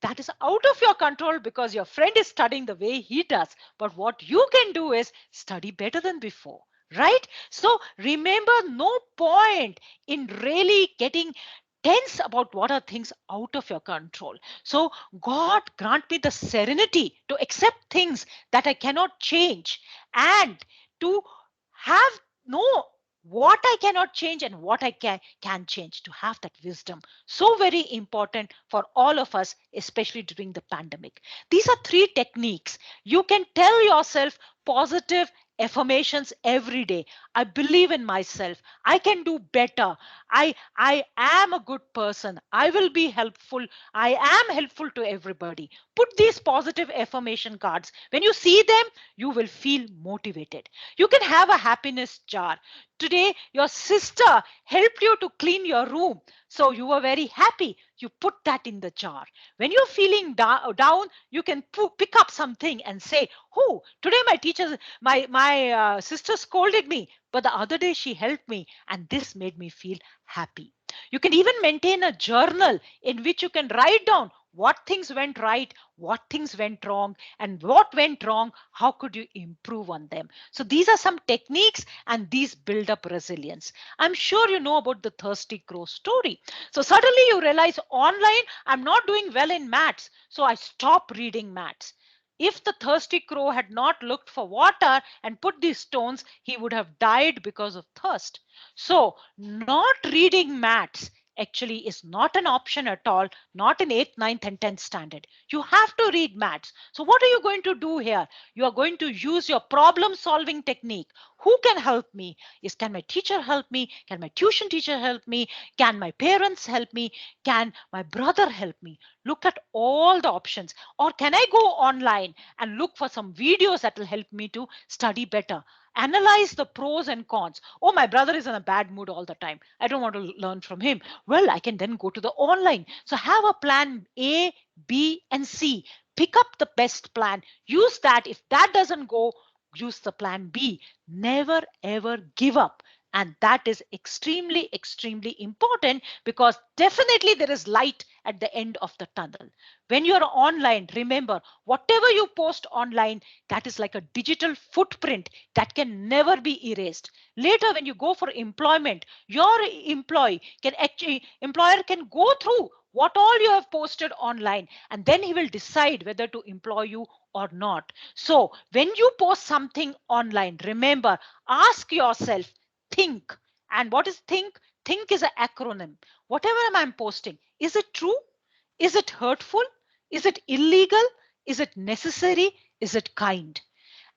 that is out of your control because your friend is studying the way he does. But what you can do is study better than before. Right? So remember, no point in really getting tense about what are things out of your control. So God grant me the serenity to accept things that I cannot change, and to have know what I cannot change and what I can change, to have that wisdom. So very important for all of us, especially during the pandemic. These are three techniques. You can tell yourself positive affirmations every day. I believe in myself. I can do better. I am a good person. I will be helpful. I am helpful to everybody. Put these positive affirmation cards. When you see them, you will feel motivated. You can have a happiness jar. Today, your sister helped you to clean your room. So you were very happy. You put that in the jar. When you're feeling down, you can pick up something and say, "Oh, today my sister scolded me, but the other day she helped me, and this made me feel happy." You can even maintain a journal in which you can write down what things went right, what things went wrong, and what went wrong, how could you improve on them. So these are some techniques, and these build up resilience. I'm sure you know about the thirsty crow story. So suddenly you realize, online I'm not doing well in maths, so I stop reading maths. If the thirsty crow had not looked for water and put these stones, he would have died because of thirst. So not reading maths actually is not an option at all, not in 8th, ninth, and 10th standard. You have to read maths. So what are you going to do here? You are going to use your problem solving technique. Who can help me? Can my teacher help me? Can my tuition teacher help me? Can my parents help me? Can my brother help me? Look at all the options. Or can I go online and look for some videos that will help me to study better? Analyze the pros and cons. Oh, my brother is in a bad mood all the time. I don't want to learn from him. Well, I can then go to the online. So have a plan A, B, and C. Pick up the best plan. Use that. If that doesn't go, use the plan B. Never ever give up. And that is extremely, extremely important, because definitely there is light at the end of the tunnel. When you're online, remember, whatever you post online, that is like a digital footprint that can never be erased. Later, when you go for employment, your employer can go through what all you have posted online, and then he will decide whether to employ you or not. So when you post something online, remember, ask yourself, think. And what is think? Think is an acronym. Whatever I'm posting, is it true? Is it hurtful? Is it illegal? Is it necessary? Is it kind?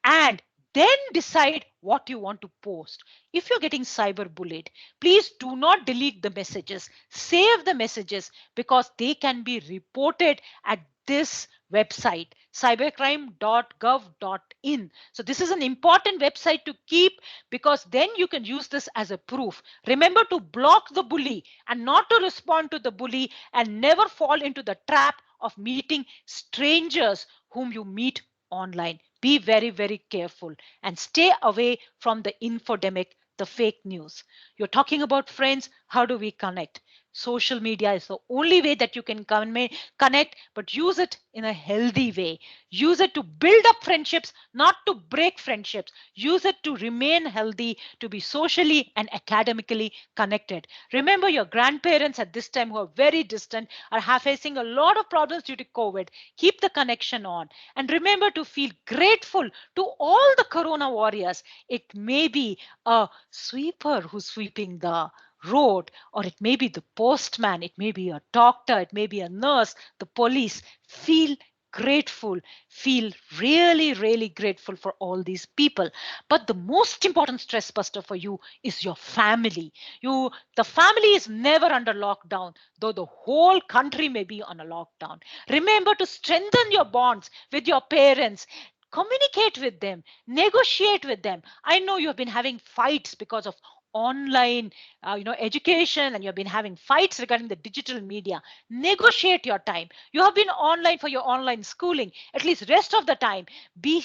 And then decide what you want to post. If you're getting cyber bullied, please do not delete the messages. Save the messages, because they can be reported at this website, cybercrime.gov.in. So this is an important website to keep, because then you can use this as a proof. Remember to block the bully and not to respond to the bully, and never fall into the trap of meeting strangers whom you meet online. Be very, very careful and stay away from the infodemic, the fake news. You're talking about friends. How do we connect? Social media is the only way that you can connect, but use it in a healthy way. Use it to build up friendships, not to break friendships. Use it to remain healthy, to be socially and academically connected. Remember, your grandparents at this time, who are very distant, are facing a lot of problems due to COVID. Keep the connection on. And remember to feel grateful to all the corona warriors. It may be a sweeper who's sweeping the road, or it may be the postman, it may be a doctor, it may be a nurse, the police. Feel grateful. Feel really, really grateful for all these people. But the most important stress buster for you is your family. The family is never under lockdown, though the whole country may be on a lockdown. Remember to strengthen your bonds with your parents. Communicate with them, negotiate with them. I know you have been having fights because of online education, and you have been having fights regarding the digital media. Negotiate your time. You have been online for your online schooling. At least rest of the time, be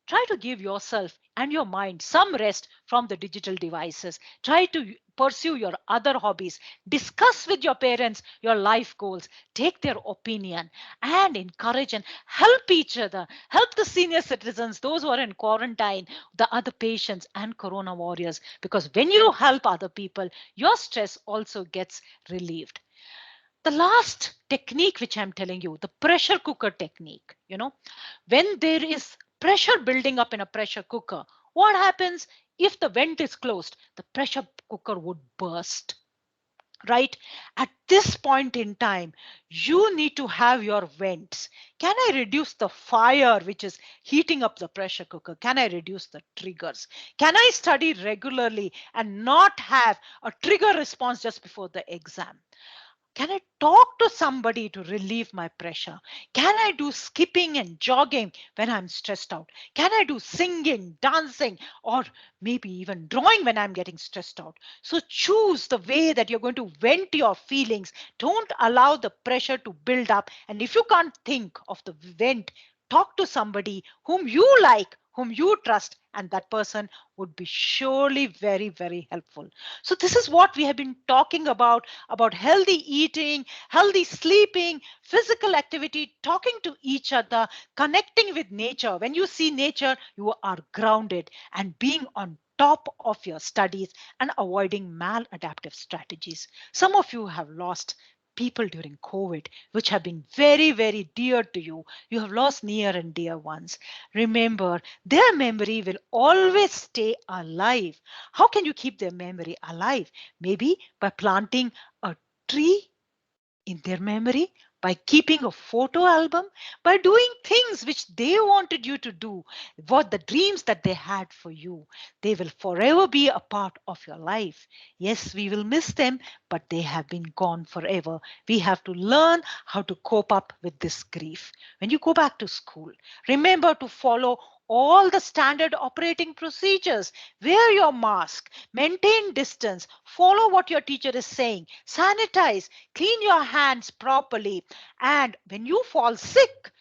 try to give yourself and your mind some rest from the digital devices. Try to pursue your other hobbies. Discuss with your parents your life goals. Take their opinion and encourage and help each other. Help the senior citizens, those who are in quarantine, the other patients and corona warriors. Because when you help other people, your stress also gets relieved. The last technique which I'm telling you, the pressure cooker technique, when there is pressure building up in a pressure cooker, what happens? If the vent is closed, the pressure cooker would burst. Right? At this point in time, you need to have your vents. Can I reduce the fire which is heating up the pressure cooker? Can I reduce the triggers? Can I study regularly and not have a trigger response just before the exam? Can I talk to somebody to relieve my pressure? Can I do skipping and jogging when I'm stressed out? Can I do singing, dancing, or maybe even drawing when I'm getting stressed out? So choose the way that you're going to vent your feelings. Don't allow the pressure to build up. And if you can't think of the vent, talk to somebody whom you like, whom you trust, and that person would be surely very, very helpful. So this is what we have been talking about healthy eating, healthy sleeping, physical activity, talking to each other, connecting with nature. When you see nature, you are grounded, and being on top of your studies and avoiding maladaptive strategies. Some of you have lost people during COVID, which have been very, very dear to you. You have lost near and dear ones. Remember, their memory will always stay alive. How can you keep their memory alive? Maybe by planting a tree in their memory, by keeping a photo album, by doing things which they wanted you to do, what the dreams that they had for you. They will forever be a part of your life. Yes, we will miss them, but they have been gone forever. We have to learn how to cope up with this grief. When you go back to school, remember to follow all the standard operating procedures. Wear your mask, maintain distance, follow what your teacher is saying, sanitize, clean your hands properly. And when you fall sick,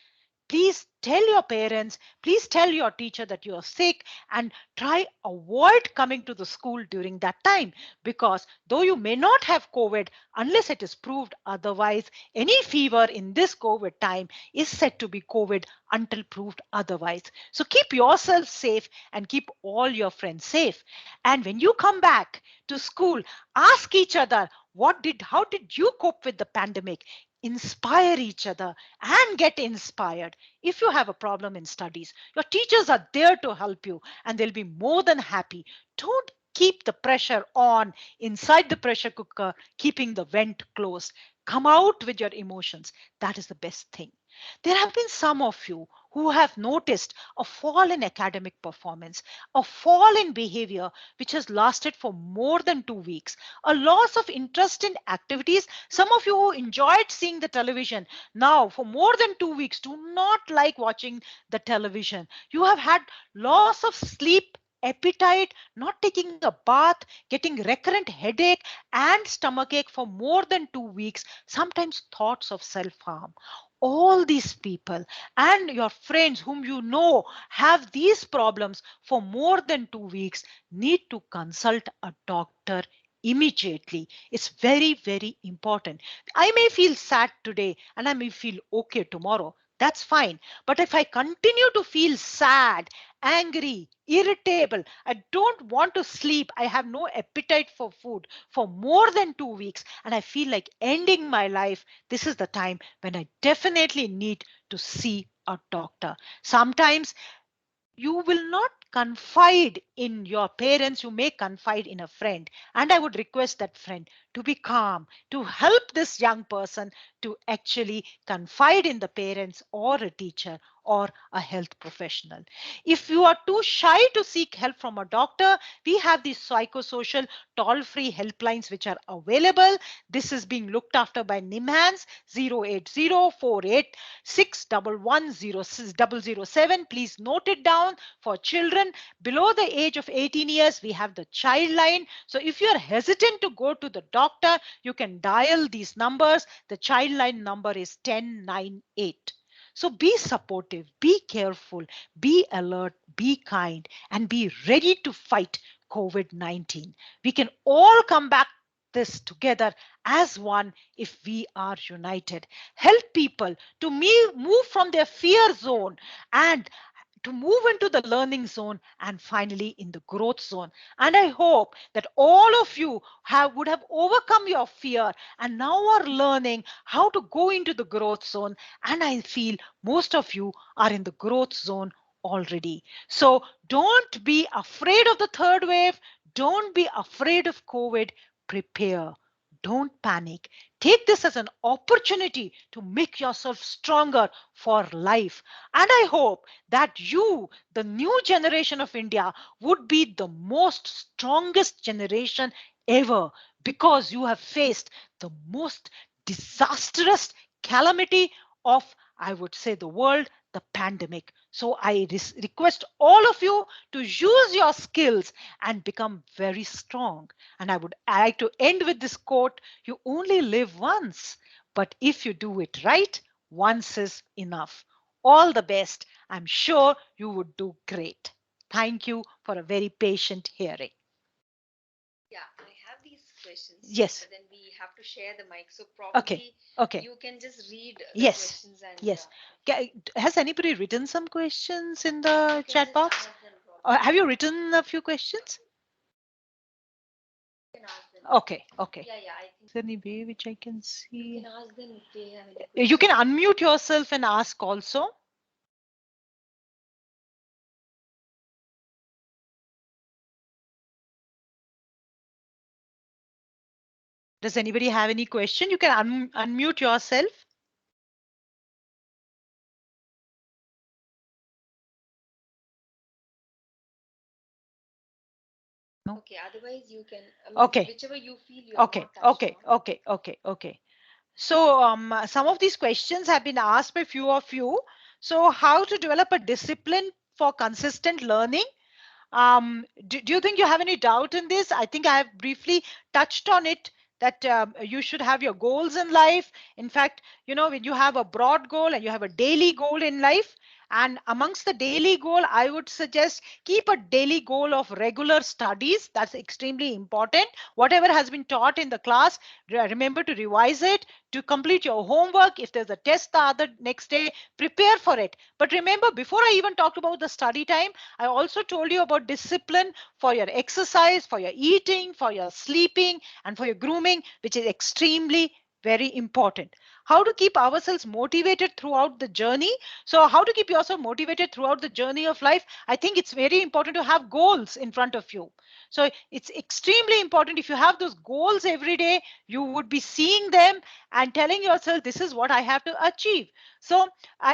please tell your parents, please tell your teacher that you are sick, and try avoid coming to the school during that time, because though you may not have COVID, unless it is proved otherwise, any fever in this COVID time is said to be COVID until proved otherwise. So keep yourself safe and keep all your friends safe. And when you come back to school, ask each other, how did you cope with the pandemic? Inspire each other and get inspired. If you have a problem in studies, your teachers are there to help you and they'll be more than happy. Don't keep the pressure on inside the pressure cooker, keeping the vent closed. Come out with your emotions. That is the best thing. There have been some of you who have noticed a fall in academic performance, a fall in behavior which has lasted for more than 2 weeks, a loss of interest in activities. Some of you who enjoyed seeing the television now for more than 2 weeks do not like watching the television. You have had loss of sleep, appetite, not taking a bath, getting recurrent headache and stomachache for more than 2 weeks, sometimes thoughts of self-harm. All these people and your friends whom you know have these problems for more than 2 weeks need to consult a doctor immediately. It's very, very important. I may feel sad today and I may feel okay tomorrow. That's fine. But if I continue to feel sad, angry, irritable, I don't want to sleep, I have no appetite for food for more than 2 weeks, and I feel like ending my life, this is the time when I definitely need to see a doctor. Sometimes you will not confide in your parents, you may confide in a friend. And I would request that friend to be calm, to help this young person to actually confide in the parents or a teacher or a health professional. If you are too shy to seek help from a doctor, we have these psychosocial toll-free helplines which are available. This is being looked after by NIMHANS 08048611007. Please note it down. For children below the age of 18 years, we have the child line. So if you are hesitant to go to the doctor, you can dial these numbers. The child line number is 1098. So be supportive, be careful, be alert, be kind, and be ready to fight COVID-19. We can all come back this together as one if we are united. Help people to move from their fear zone and to move into the learning zone and finally in the growth zone. And I hope that all of you would have overcome your fear and now are learning how to go into the growth zone. And I feel most of you are in the growth zone already. So don't be afraid of the third wave. Don't be afraid of COVID. Prepare. Don't panic. Take this as an opportunity to make yourself stronger for life. And I hope that you, the new generation of India, would be the most strongest generation ever, because you have faced the most disastrous calamity of, I would say, the world, the pandemic. So I request all of you to use your skills and become very strong. And I would like to end with this quote: you only live once, but if you do it right, once is enough. All the best. I'm sure you would do great. Thank you for a very patient hearing. Yeah, I have these questions. Yes. But then we have to share the mic. So Okay. probably Okay. you can just read the Yes. questions and Yes. Has anybody written some questions in the you can chat just box? ask them probably. Have you written a few questions? You can ask them. Okay. Okay. Yeah, yeah, I think Is there any way which I can you see? can ask them if they have any You can questions. unmute yourself and ask also. Does anybody have any question? You can unmute yourself. No? Okay, otherwise you can, Okay. whichever you feel you have Okay. not touched Okay. on. Okay. Okay. Okay. So some of these questions have been asked by few of you. So how to develop a discipline for consistent learning? Do you think you have any doubt in this? I think I have briefly touched on it, that you should have your goals in life. In fact, when you have a broad goal and you have a daily goal in life, and amongst the daily goal, I would suggest keep a daily goal of regular studies. That's extremely important. Whatever has been taught in the class, remember to revise it, to complete your homework. If there's a test the other next day, prepare for it. But remember, before I even talked about the study time, I also told you about discipline for your exercise, for your eating, for your sleeping, and for your grooming, which is extremely very important. How to keep ourselves motivated throughout the journey? So how to keep yourself motivated throughout the journey of life? I think it's very important to have goals in front of you. So it's extremely important. If you have those goals every day, you would be seeing them and telling yourself, this is what I have to achieve. So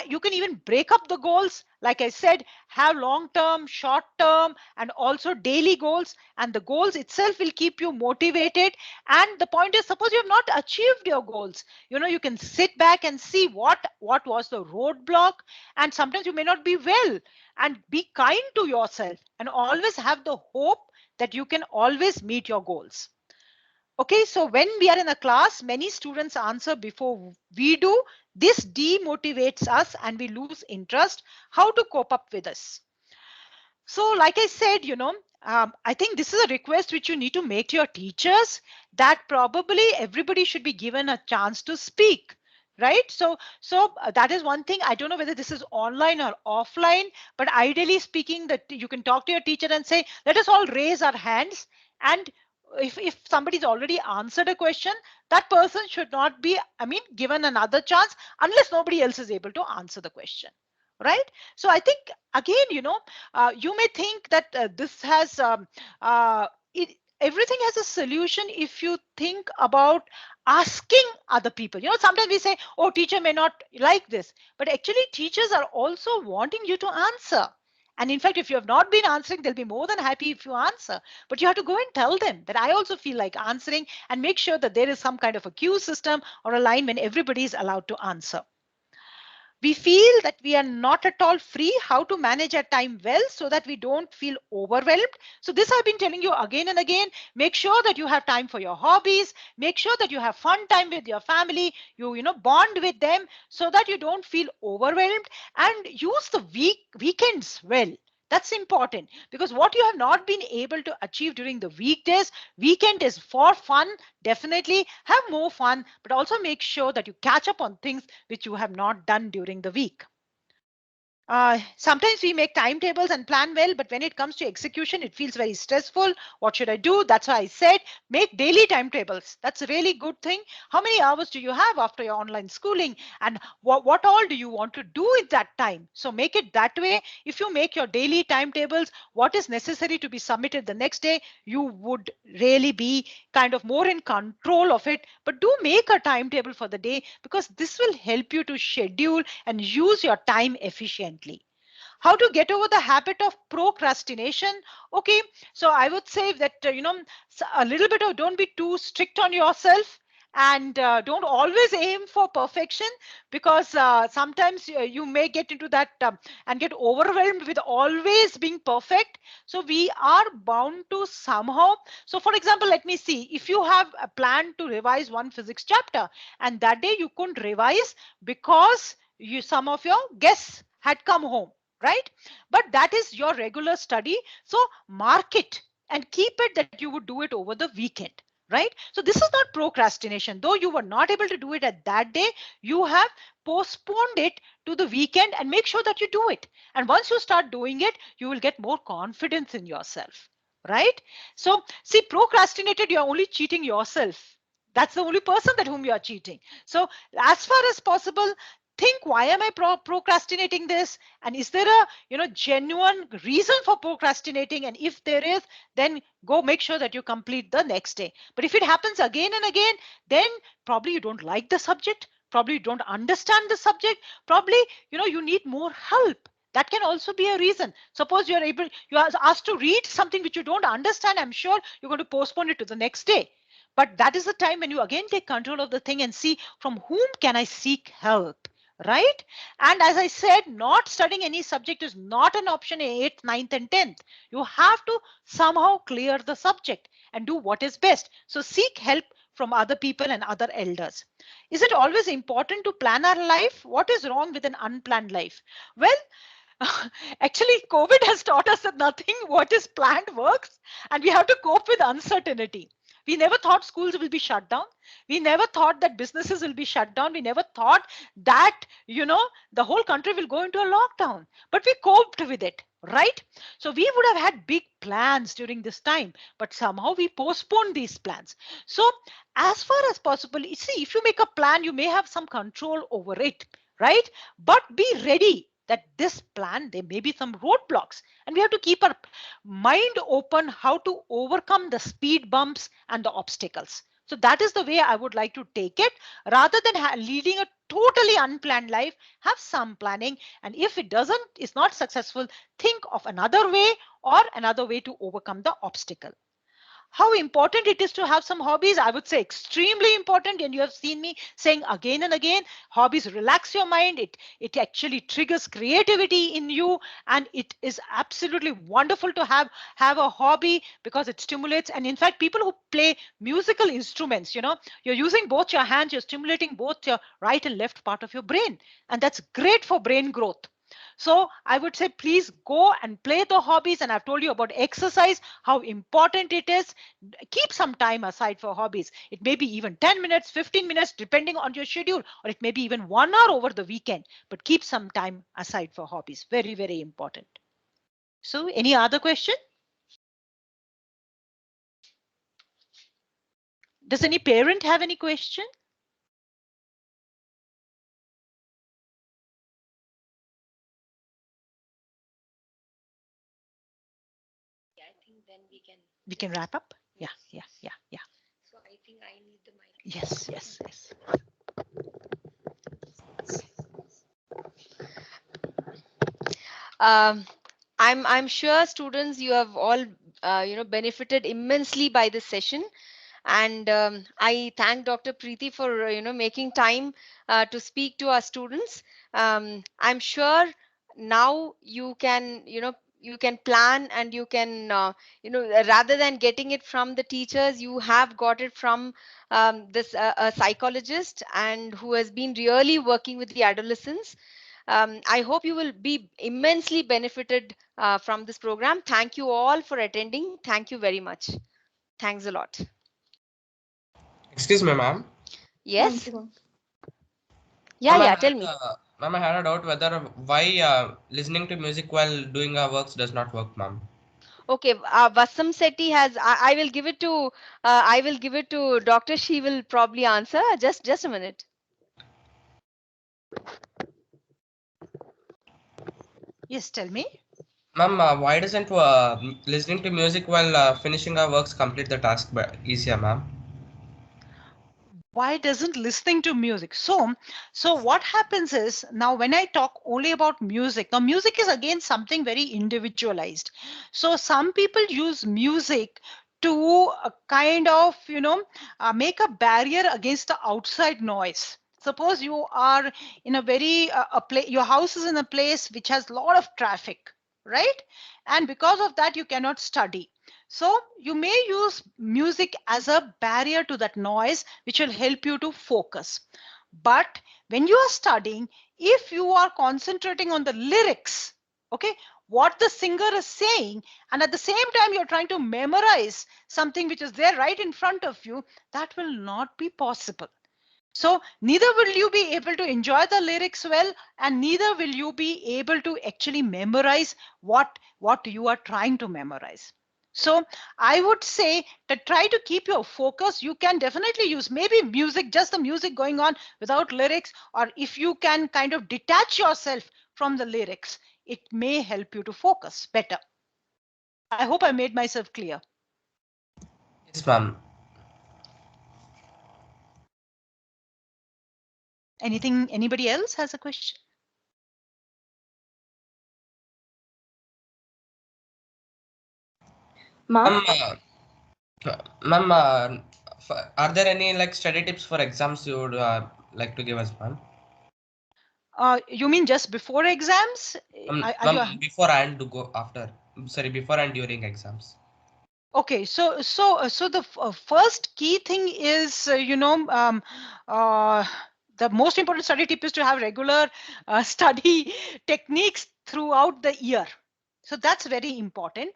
you can even break up the goals. Like I said, have long term, short term, and also daily goals. And the goals itself will keep you motivated. And the point is, suppose you have not achieved your goals, you can sit back and see what was the roadblock. And sometimes you may not be well, and be kind to yourself and always have the hope that you can always meet your goals. Okay, so when we are in a class, many students answer before we do. This demotivates us and we lose interest. How to cope up with this? So, like I said, I think this is a request which you need to make to your teachers, that probably everybody should be given a chance to speak. Right. So that is one thing. I don't know whether this is online or offline, but ideally speaking, that you can talk to your teacher and say, let us all raise our hands. And if somebody's already answered a question, that person should not be, given another chance unless nobody else is able to answer the question. Right. So I think, again, you may think that this has it, everything has a solution if you think about asking other people. Sometimes we say, oh, teacher may not like this, but actually teachers are also wanting you to answer. And in fact, if you have not been answering, they'll be more than happy if you answer. But you have to go and tell them that I also feel like answering, and make sure that there is some kind of a queue system or a line when everybody is allowed to answer. We feel that we are not at all free. How to manage our time well so that we don't feel overwhelmed? So this I've been telling you again and again. Make sure that you have time for your hobbies. Make sure that you have fun time with your family. You bond with them so that you don't feel overwhelmed, and use the weekends well. That's important, because what you have not been able to achieve during the weekdays, weekend is for fun. Definitely have more fun, but also make sure that you catch up on things which you have not done during the week. Sometimes we make timetables and plan well, but when it comes to execution, it feels very stressful. What should I do? That's why I said make daily timetables. That's a really good thing. How many hours do you have after your online schooling? And what all do you want to do with that time? So make it that way. If you make your daily timetables, what is necessary to be submitted the next day, you would really be kind of more in control of it. But do make a timetable for the day, because this will help you to schedule and use your time efficiently. How to get over the habit of procrastination? Okay, so I would say that a little bit of, don't be too strict on yourself, and don't always aim for perfection, because sometimes you may get into that and get overwhelmed with always being perfect. So we are bound to somehow. So for example, let me see, if you have a plan to revise one physics chapter, and that day you couldn't revise because some of your guests had come home, right? But that is your regular study. So mark it and keep it that you would do it over the weekend, right? So this is not procrastination. Though you were not able to do it at that day, you have postponed it to the weekend, and make sure that you do it. And once you start doing it, you will get more confidence in yourself, right? So see, procrastinated, you're only cheating yourself. That's the only person that whom you are cheating. So as far as possible, think, why am I procrastinating this? And is there a genuine reason for procrastinating? And if there is, then go make sure that you complete the next day. But if it happens again and again, then probably you don't like the subject, probably you don't understand the subject, probably you need more help. That can also be a reason. Suppose you are asked to read something which you don't understand, I'm sure you're going to postpone it to the next day. But that is the time when you again take control of the thing and see from whom can I seek help, right? And as I said, not studying any subject is not an option in 8th, 9th and 10th. You have to somehow clear the subject and do what is best. So seek help from other people and other elders. Is it always important to plan our life? What is wrong with an unplanned life? Well, actually, COVID has taught us that nothing what is planned works, and we have to cope with uncertainty. We never thought schools will be shut down. We never thought that businesses will be shut down. We never thought that, the whole country will go into a lockdown. But we coped with it, right? So we would have had big plans during this time, but somehow we postponed these plans. So as far as possible, you see, if you make a plan, you may have some control over it, right? But be ready that this plan, there may be some roadblocks, and we have to keep our mind open how to overcome the speed bumps and the obstacles. So that is the way I would like to take it. Rather than leading a totally unplanned life, have some planning, and if it doesn't, is not successful, think of another way or another way to overcome the obstacle. How important it is to have some hobbies? I would say extremely important. And you have seen me saying again and again, hobbies relax your mind. It actually triggers creativity in you. And it is absolutely wonderful to have a hobby because it stimulates. And in fact, people who play musical instruments, you're using both your hands, you're stimulating both your right and left part of your brain. And that's great for brain growth. So I would say, please go and play the hobbies. And I've told you about exercise, how important it is. Keep some time aside for hobbies. It may be even 10 minutes, 15 minutes, depending on your schedule, or it may be even 1 hour over the weekend, but keep some time aside for hobbies. Very, very important. So any other question? Does any parent have any question? I think then We can wrap up. Yeah. So I think I need the mic. Yes. Um, I'm sure students, you have all benefited immensely by this session. And I thank Dr. Preeti for making time to speak to our students. I'm sure now you can plan, and you can rather than getting it from the teachers, you have got it from this a psychologist, and who has been really working with the adolescents. I hope you will be immensely benefited from this program. Thank you all for attending. Thank you very much. Thanks a lot. Excuse me, ma'am. Yes. Ma'am, Yeah, tell me. I had a doubt whether why listening to music while doing our works does not work, ma'am. Okay, Vasam Sethi has. I will give it to. I will give it to Doctor. She will probably answer. Just a minute. Yes, tell me. Ma'am, why doesn't listening to music while finishing our works complete the task easier, ma'am? Why doesn't listening to music? So what happens is, now when I talk only about music, now music is again something very individualized. So some people use music to kind of make a barrier against the outside noise. Suppose you are in a very your house is in a place which has a lot of traffic, right? And because of that you cannot study. So you may use music as a barrier to that noise, which will help you to focus. But when you are studying, if you are concentrating on the lyrics, okay, what the singer is saying, and at the same time you're trying to memorize something which is there right in front of you, that will not be possible. So neither will you be able to enjoy the lyrics well, and neither will you be able to actually memorize what you are trying to memorize. So I would say that try to keep your focus. You can definitely use maybe music, just the music going on without lyrics, or if you can kind of detach yourself from the lyrics, it may help you to focus better. I hope I made myself clear. Yes, ma'am. Anybody else has a question? Ma'am, Ma'am, ma'am, are there any like study tips for exams you would like to give us, ma'am? You mean just before exams? Are Ma'am, you before and to go after. Sorry, before and during exams. okay? So the first key thing is uh, the most important study tip is to have regular study techniques throughout the year. So that's very important.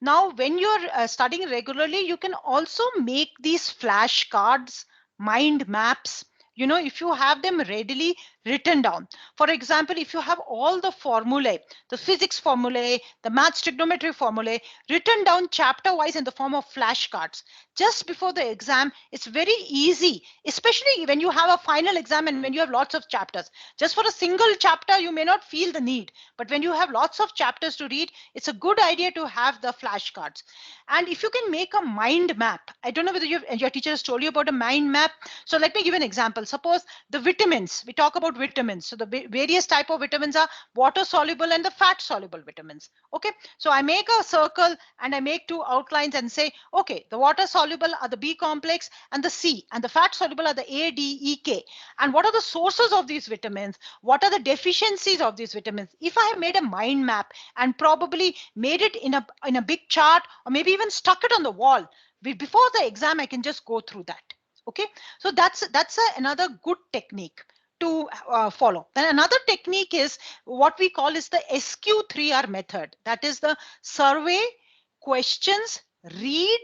Now, when you're studying regularly, you can also make these flashcards, mind maps. If you have them readily written down. For example, if you have all the formulae, the physics formulae, the maths trigonometry formulae written down chapter wise in the form of flashcards, just before the exam, it's very easy, especially when you have a final exam and when you have lots of chapters. Just for a single chapter, you may not feel the need, but when you have lots of chapters to read, it's a good idea to have the flashcards. And if you can make a mind map, I don't know whether your teacher has told you about a mind map. So let me give an example. Suppose the vitamins, we talk about vitamins. So the various type of vitamins are water soluble and the fat soluble vitamins. Okay. So I make a circle and I make two outlines and say, okay, the water soluble are the B complex and the C, and the fat soluble are the A, D, E, K. And what are the sources of these vitamins? What are the deficiencies of these vitamins? If I have made a mind map and probably made it in a big chart, or maybe even stuck it on the wall, before the exam, I can just go through that. Okay, so that's another good technique to follow. Then another technique is what we call is the SQ3R method. That is the survey, questions, read,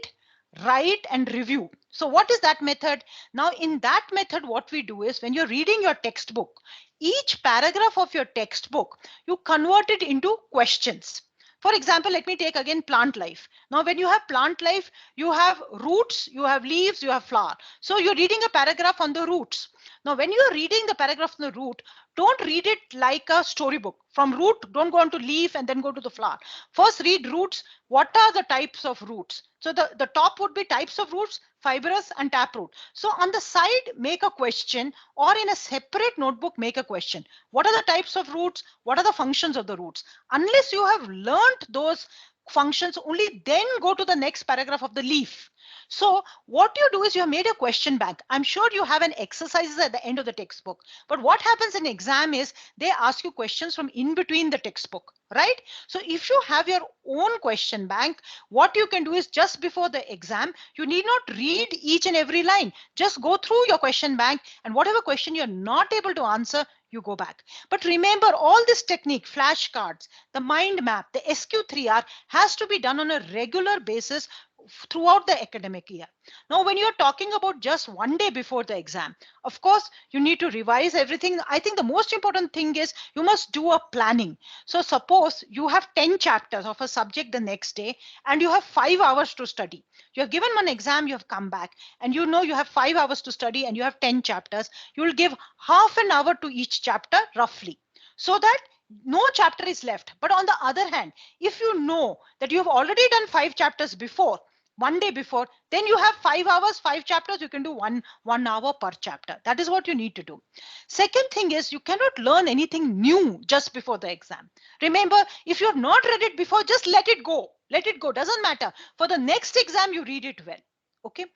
write, and review. So what is that method? Now in that method, what we do is when you're reading your textbook, each paragraph of your textbook, you convert it into questions. For example, let me take again plant life. Now, when you have plant life, you have roots, you have leaves, you have flower. So you're reading a paragraph on the roots. Now, when you're reading the paragraph on the root, don't read it like a storybook. From root, don't go on to leaf and then go to the flower. First, read roots. What are the types of roots? So the top would be types of roots, fibrous and taproot. So on the side, make a question, or in a separate notebook, make a question. What are the types of roots? What are the functions of the roots? Unless you have learned those functions, only then go to the next paragraph of the leaf. So what you do is you have made a question bank. I'm sure you have an exercises at the end of the textbook. But what happens in exam is they ask you questions from in between the textbook, right? So if you have your own question bank, what you can do is just before the exam, you need not read each and every line. Just go through your question bank, and whatever question you're not able to answer, you go back. But remember, all this technique, flashcards, the mind map, the SQ3R has to be done on a regular basis throughout the academic year. Now, when you're talking about just one day before the exam, of course, you need to revise everything. I think the most important thing is you must do a planning. So suppose you have 10 chapters of a subject the next day and you have 5 hours to study. You have given one exam, you have come back, and you know you have 5 hours to study and you have 10 chapters. You will give half an hour to each chapter roughly, so that no chapter is left. But on the other hand, if you know that you have already done 5 chapters before, one day before, then you have 5 hours, 5 chapters, you can do one hour per chapter. That is what you need to do. Second thing is you cannot learn anything new just before the exam. Remember, if you have not read it before, just let it go. Let it go, doesn't matter. For the next exam, you read it well. Okay.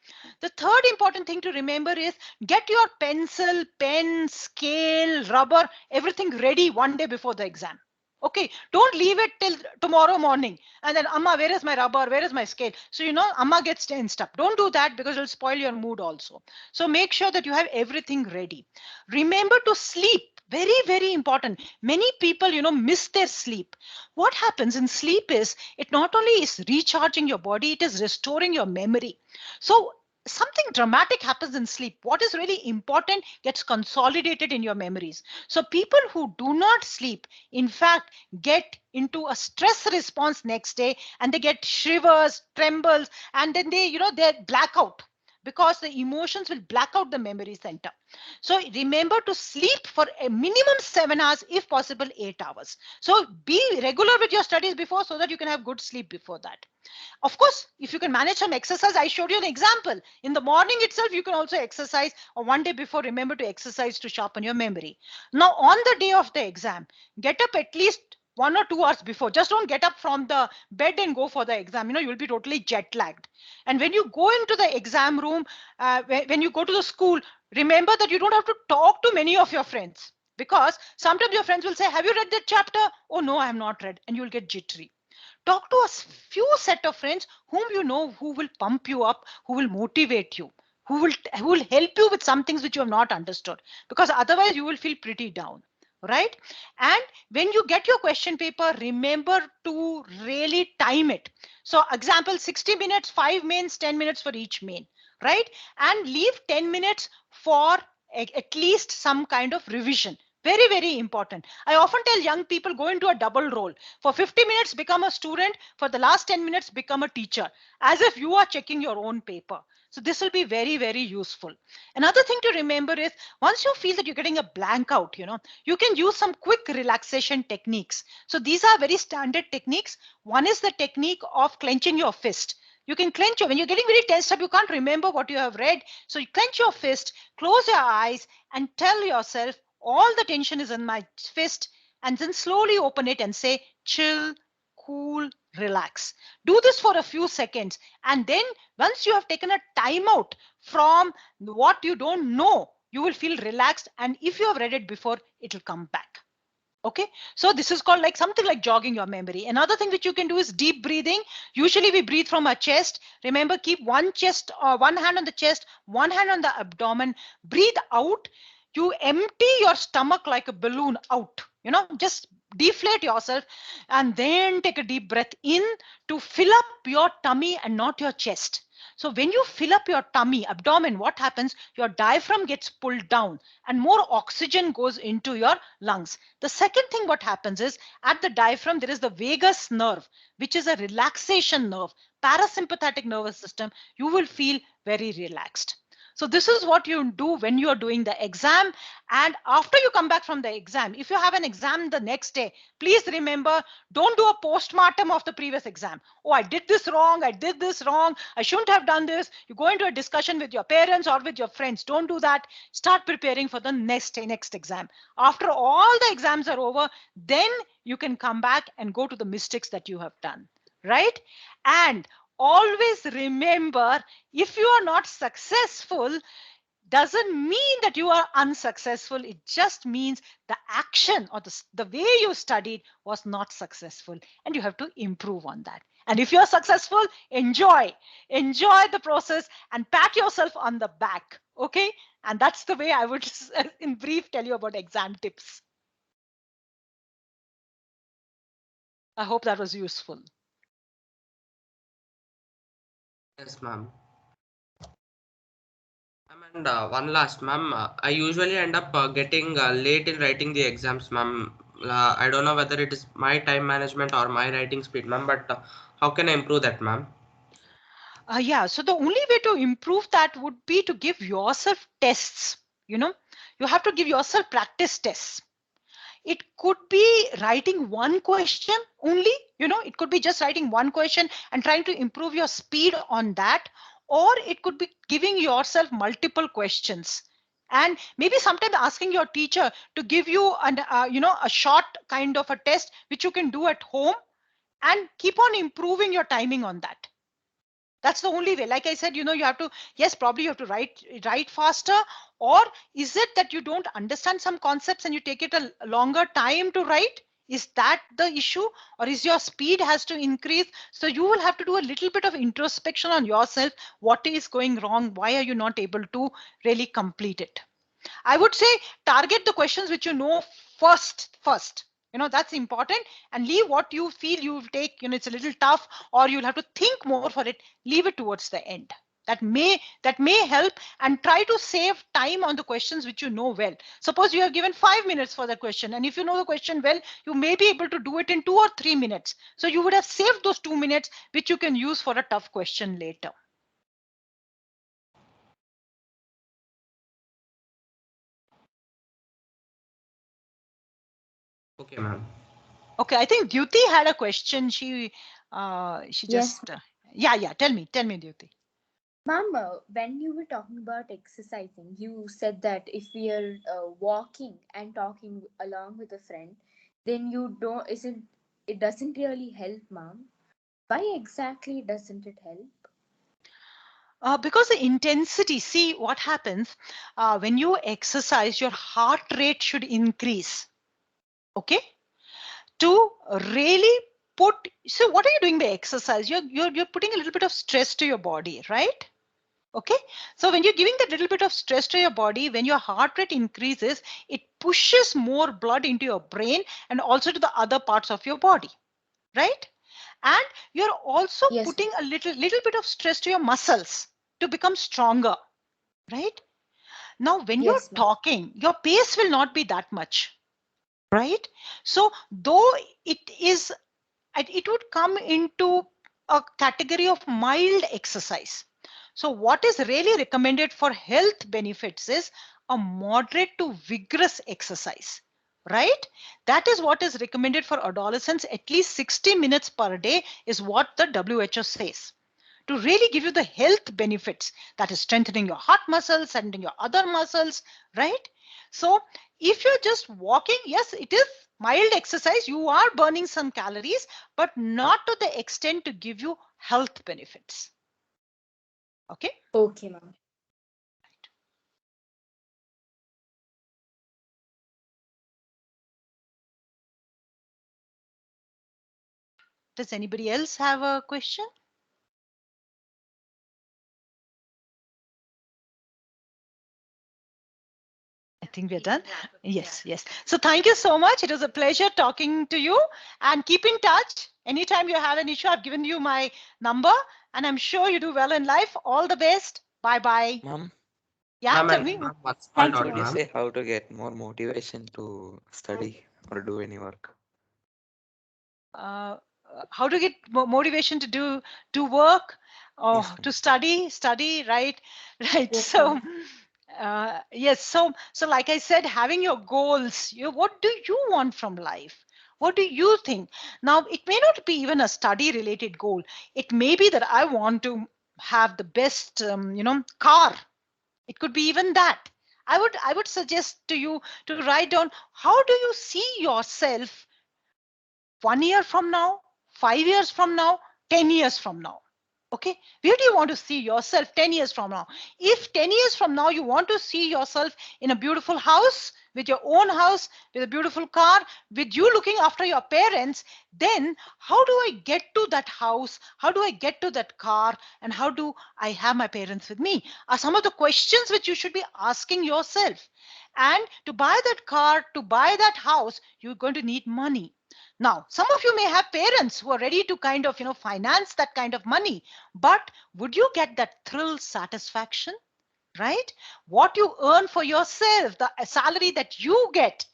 The third important thing to remember is get your pencil, pen, scale, rubber, everything ready one day before the exam. Okay, don't leave it till tomorrow morning and then, Amma, where is my rubber? Where is my scale? So, Amma gets tensed up. Don't do that because it'll spoil your mood also. So, make sure that you have everything ready. Remember to sleep. Very, very important. Many people, miss their sleep. What happens in sleep is it not only is recharging your body, it is restoring your memory. So, something dramatic happens in sleep. What is really important gets consolidated in your memories. So people who do not sleep, in fact, get into a stress response next day, and they get shivers, trembles, and then they black out, because the emotions will black out the memory center. So remember to sleep for a minimum 7 hours, if possible 8 hours. So be regular with your studies before, so that you can have good sleep before that. Of course, if you can manage some exercise, I showed you an example. In the morning itself, you can also exercise, or one day before, remember to exercise to sharpen your memory. Now, on the day of the exam, get up at least 1 or 2 hours before. Just don't get up from the bed and go for the exam. You'll be totally jet lagged. And when you go into the exam room, when you go to the school, remember that you don't have to talk to many of your friends, because sometimes your friends will say, have you read that chapter? Oh, no, I have not read. And you'll get jittery. Talk to a few set of friends whom you know, who will pump you up, who will motivate you, who will help you with some things which you have not understood, because otherwise you will feel pretty down, right? And when you get your question paper, remember to really time it. So example, 60 minutes, 5 mains, 10 minutes for each main, right? And leave 10 minutes for at least some kind of revision. Very, very important. I often tell young people, go into a double role. For 50 minutes, become a student. For the last 10 minutes, become a teacher, as if you are checking your own paper. So this will be very, very useful. Another thing to remember is, once you feel that you're getting a blank out, you can use some quick relaxation techniques. So these are very standard techniques. One is the technique of clenching your fist. You can clench when you're getting very tensed up, you can't remember what you have read. So you clench your fist, close your eyes, and tell yourself, all the tension is in my fist, and then slowly open it and say, chill, cool, relax. Do this for a few seconds, and then once you have taken a time out from what you don't know, you will feel relaxed, and if you have read it before, it will come back. Okay, so this is called like something like jogging your memory. Another thing which you can do is deep breathing. Usually we breathe from our chest. Remember, keep one hand on the chest, one hand on the abdomen. Breathe out. You empty your stomach like a balloon out. Just deflate yourself, and then take a deep breath in to fill up your tummy and not your chest. So when you fill up your tummy, abdomen, what happens? Your diaphragm gets pulled down, and more oxygen goes into your lungs. The second thing what happens is, at the diaphragm there is the vagus nerve, which is a relaxation nerve, parasympathetic nervous system. You will feel very relaxed. So this is what you do when you are doing the exam. And after you come back from the exam, if you have an exam the next day, please remember, don't do a postmortem of the previous exam. Oh, I did this wrong, I did this wrong, I shouldn't have done this. You go into a discussion with your parents or with your friends. Don't do that. Start preparing for the next exam. After all the exams are over, then you can come back and go to the mistakes that you have done, right? And always remember, if you are not successful, doesn't mean that you are unsuccessful. It just means the action or the way you studied was not successful, and you have to improve on that. And if you're successful, enjoy the process and pat yourself on the back. Okay, and that's the way I would in brief tell you about exam tips. I hope that was useful. Yes, ma'am. And one last, ma'am. I usually end up getting late in writing the exams, ma'am. I don't know whether it is my time management or my writing speed, ma'am. But how can I improve that, ma'am? Yeah, so the only way to improve that would be to give yourself tests. You have to give yourself practice tests. It could be writing one question only. It could be just writing one question and trying to improve your speed on that. Or it could be giving yourself multiple questions, and maybe sometimes asking your teacher to give you a short kind of a test which you can do at home, and keep on improving your timing on that. That's the only way. Like I said, you have to, yes, probably you have to write faster. Or is it that you don't understand some concepts and you take it a longer time to write? Is that the issue? Or is your speed has to increase? So you will have to do a little bit of introspection on yourself. What is going wrong? Why are you not able to really complete it? I would say target the questions which you know first. That's important, and leave what you feel you'll take, it's a little tough or you'll have to think more for it. Leave it towards the end. that may help, and try to save time on the questions which you know well. Suppose you have given 5 minutes for the question, and if you know the question well, you may be able to do it in 2 or 3 minutes. So you would have saved those 2 minutes, which you can use for a tough question later. Okay, ma'am. Okay, I think Dyuti had a question. She Yes. just yeah. Tell me, Dyuti. Ma'am, when you were talking about exercising, you said that if we are walking and talking along with a friend, then you don't, isn't, it doesn't really help, ma'am. Why exactly doesn't it help? Because the intensity, see what happens when you exercise, your heart rate should increase. Okay, to really put. So what are you doing by exercise? You're putting a little bit of stress to your body, right? Okay, so when you're giving that little bit of stress to your body, when your heart rate increases, it pushes more blood into your brain and also to the other parts of your body, right? And you're also Yes, putting a little bit of stress to your muscles to become stronger, right? Now when you're yes, ma'am. talking, your pace will not be that much, right? So though it is, it would come into a category of mild exercise. So what is really recommended for health benefits is a moderate to vigorous exercise, right? That is what is recommended for adolescents. At least 60 minutes per day is what the WHO says, to really give you the health benefits, that is strengthening your heart muscles, strengthening your other muscles, right? So if you're just walking, yes, it is mild exercise, you are burning some calories, but not to the extent to give you health benefits. Okay. Okay, ma'am. Does anybody else have a question? I think we're done. Yes. So thank you so much. It was a pleasure talking to you, and keep in touch. Anytime you have an issue, I've given you my number, and I'm sure you do well in life. All the best. Bye bye. Mom, Yeah, Ma'am, tell and me. ma'am, one small Thank you, doubt, could you ma'am. ma'am. say how to get more motivation to study or do any work? uh, how to get motivation to do work or Yes, to ma'am. study, right? Right. Yes, So ma'am. yes, so like I said, having your goals, what do you want from life? What do you think? Now it may not be even a study related goal. It may be that I want to have the best car. It could be even that. I would suggest to you to write down, how do you see yourself 1 year from now, 5 years from now, 10 years from now? Okay, where do you want to see yourself 10 years from now? If 10 years from now you want to see yourself in a beautiful house, with your own house, with a beautiful car, with you looking after your parents, then how do I get to that house? How do I get to that car? And how do I have my parents with me? Are some of the questions which you should be asking yourself. And to buy that car, to buy that house, you're going to need money. Now, some of you may have parents who are ready to kind of, finance that kind of money, but would you get that thrill satisfaction? Right? What you earn for yourself, the salary that you get,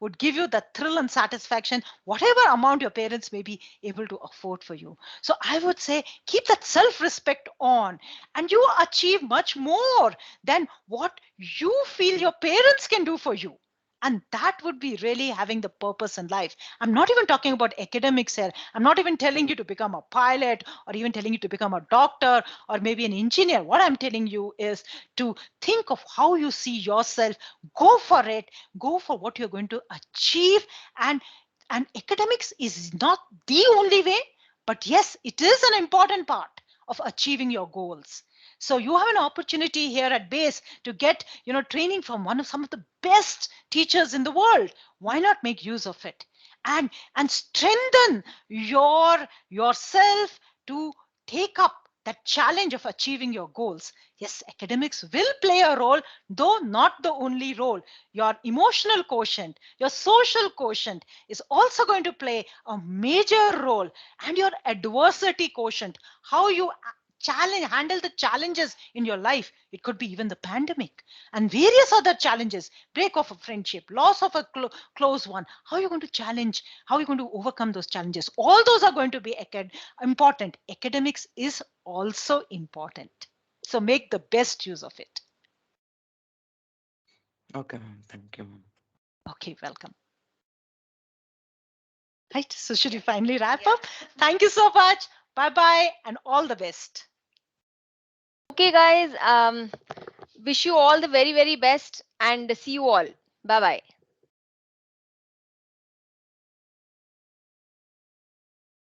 would give you the thrill and satisfaction, whatever amount your parents may be able to afford for you. So I would say keep that self respect on, and you achieve much more than what you feel your parents can do for you. And that would be really having the purpose in life. I'm not even talking about academics here. I'm not even telling you to become a pilot or even telling you to become a doctor or maybe an engineer. What I'm telling you is to think of how you see yourself. Go for it. Go for what you're going to achieve. And and academics is not the only way, but yes, it is an important part of achieving your goals. So you have an opportunity here at base to get training from some of the best teachers in the world. Why not make use of it and strengthen yourself to take up that challenge of achieving your goals? Yes, academics will play a role, though not the only role. Your emotional quotient, your social quotient is also going to play a major role, and your adversity quotient, how you handle the challenges in your life. It could be even the pandemic and various other challenges, break of a friendship, loss of a close one. How are you going to challenge? How are you going to overcome those challenges? All those are going to be important. Academics is also important. So make the best use of it. Okay, ma'am. Thank you, ma'am. Okay, welcome. Right. So should we finally wrap up? Thank you so much. Bye bye and all the best. Okay, guys. Wish you all the very, very best and see you all. Bye bye.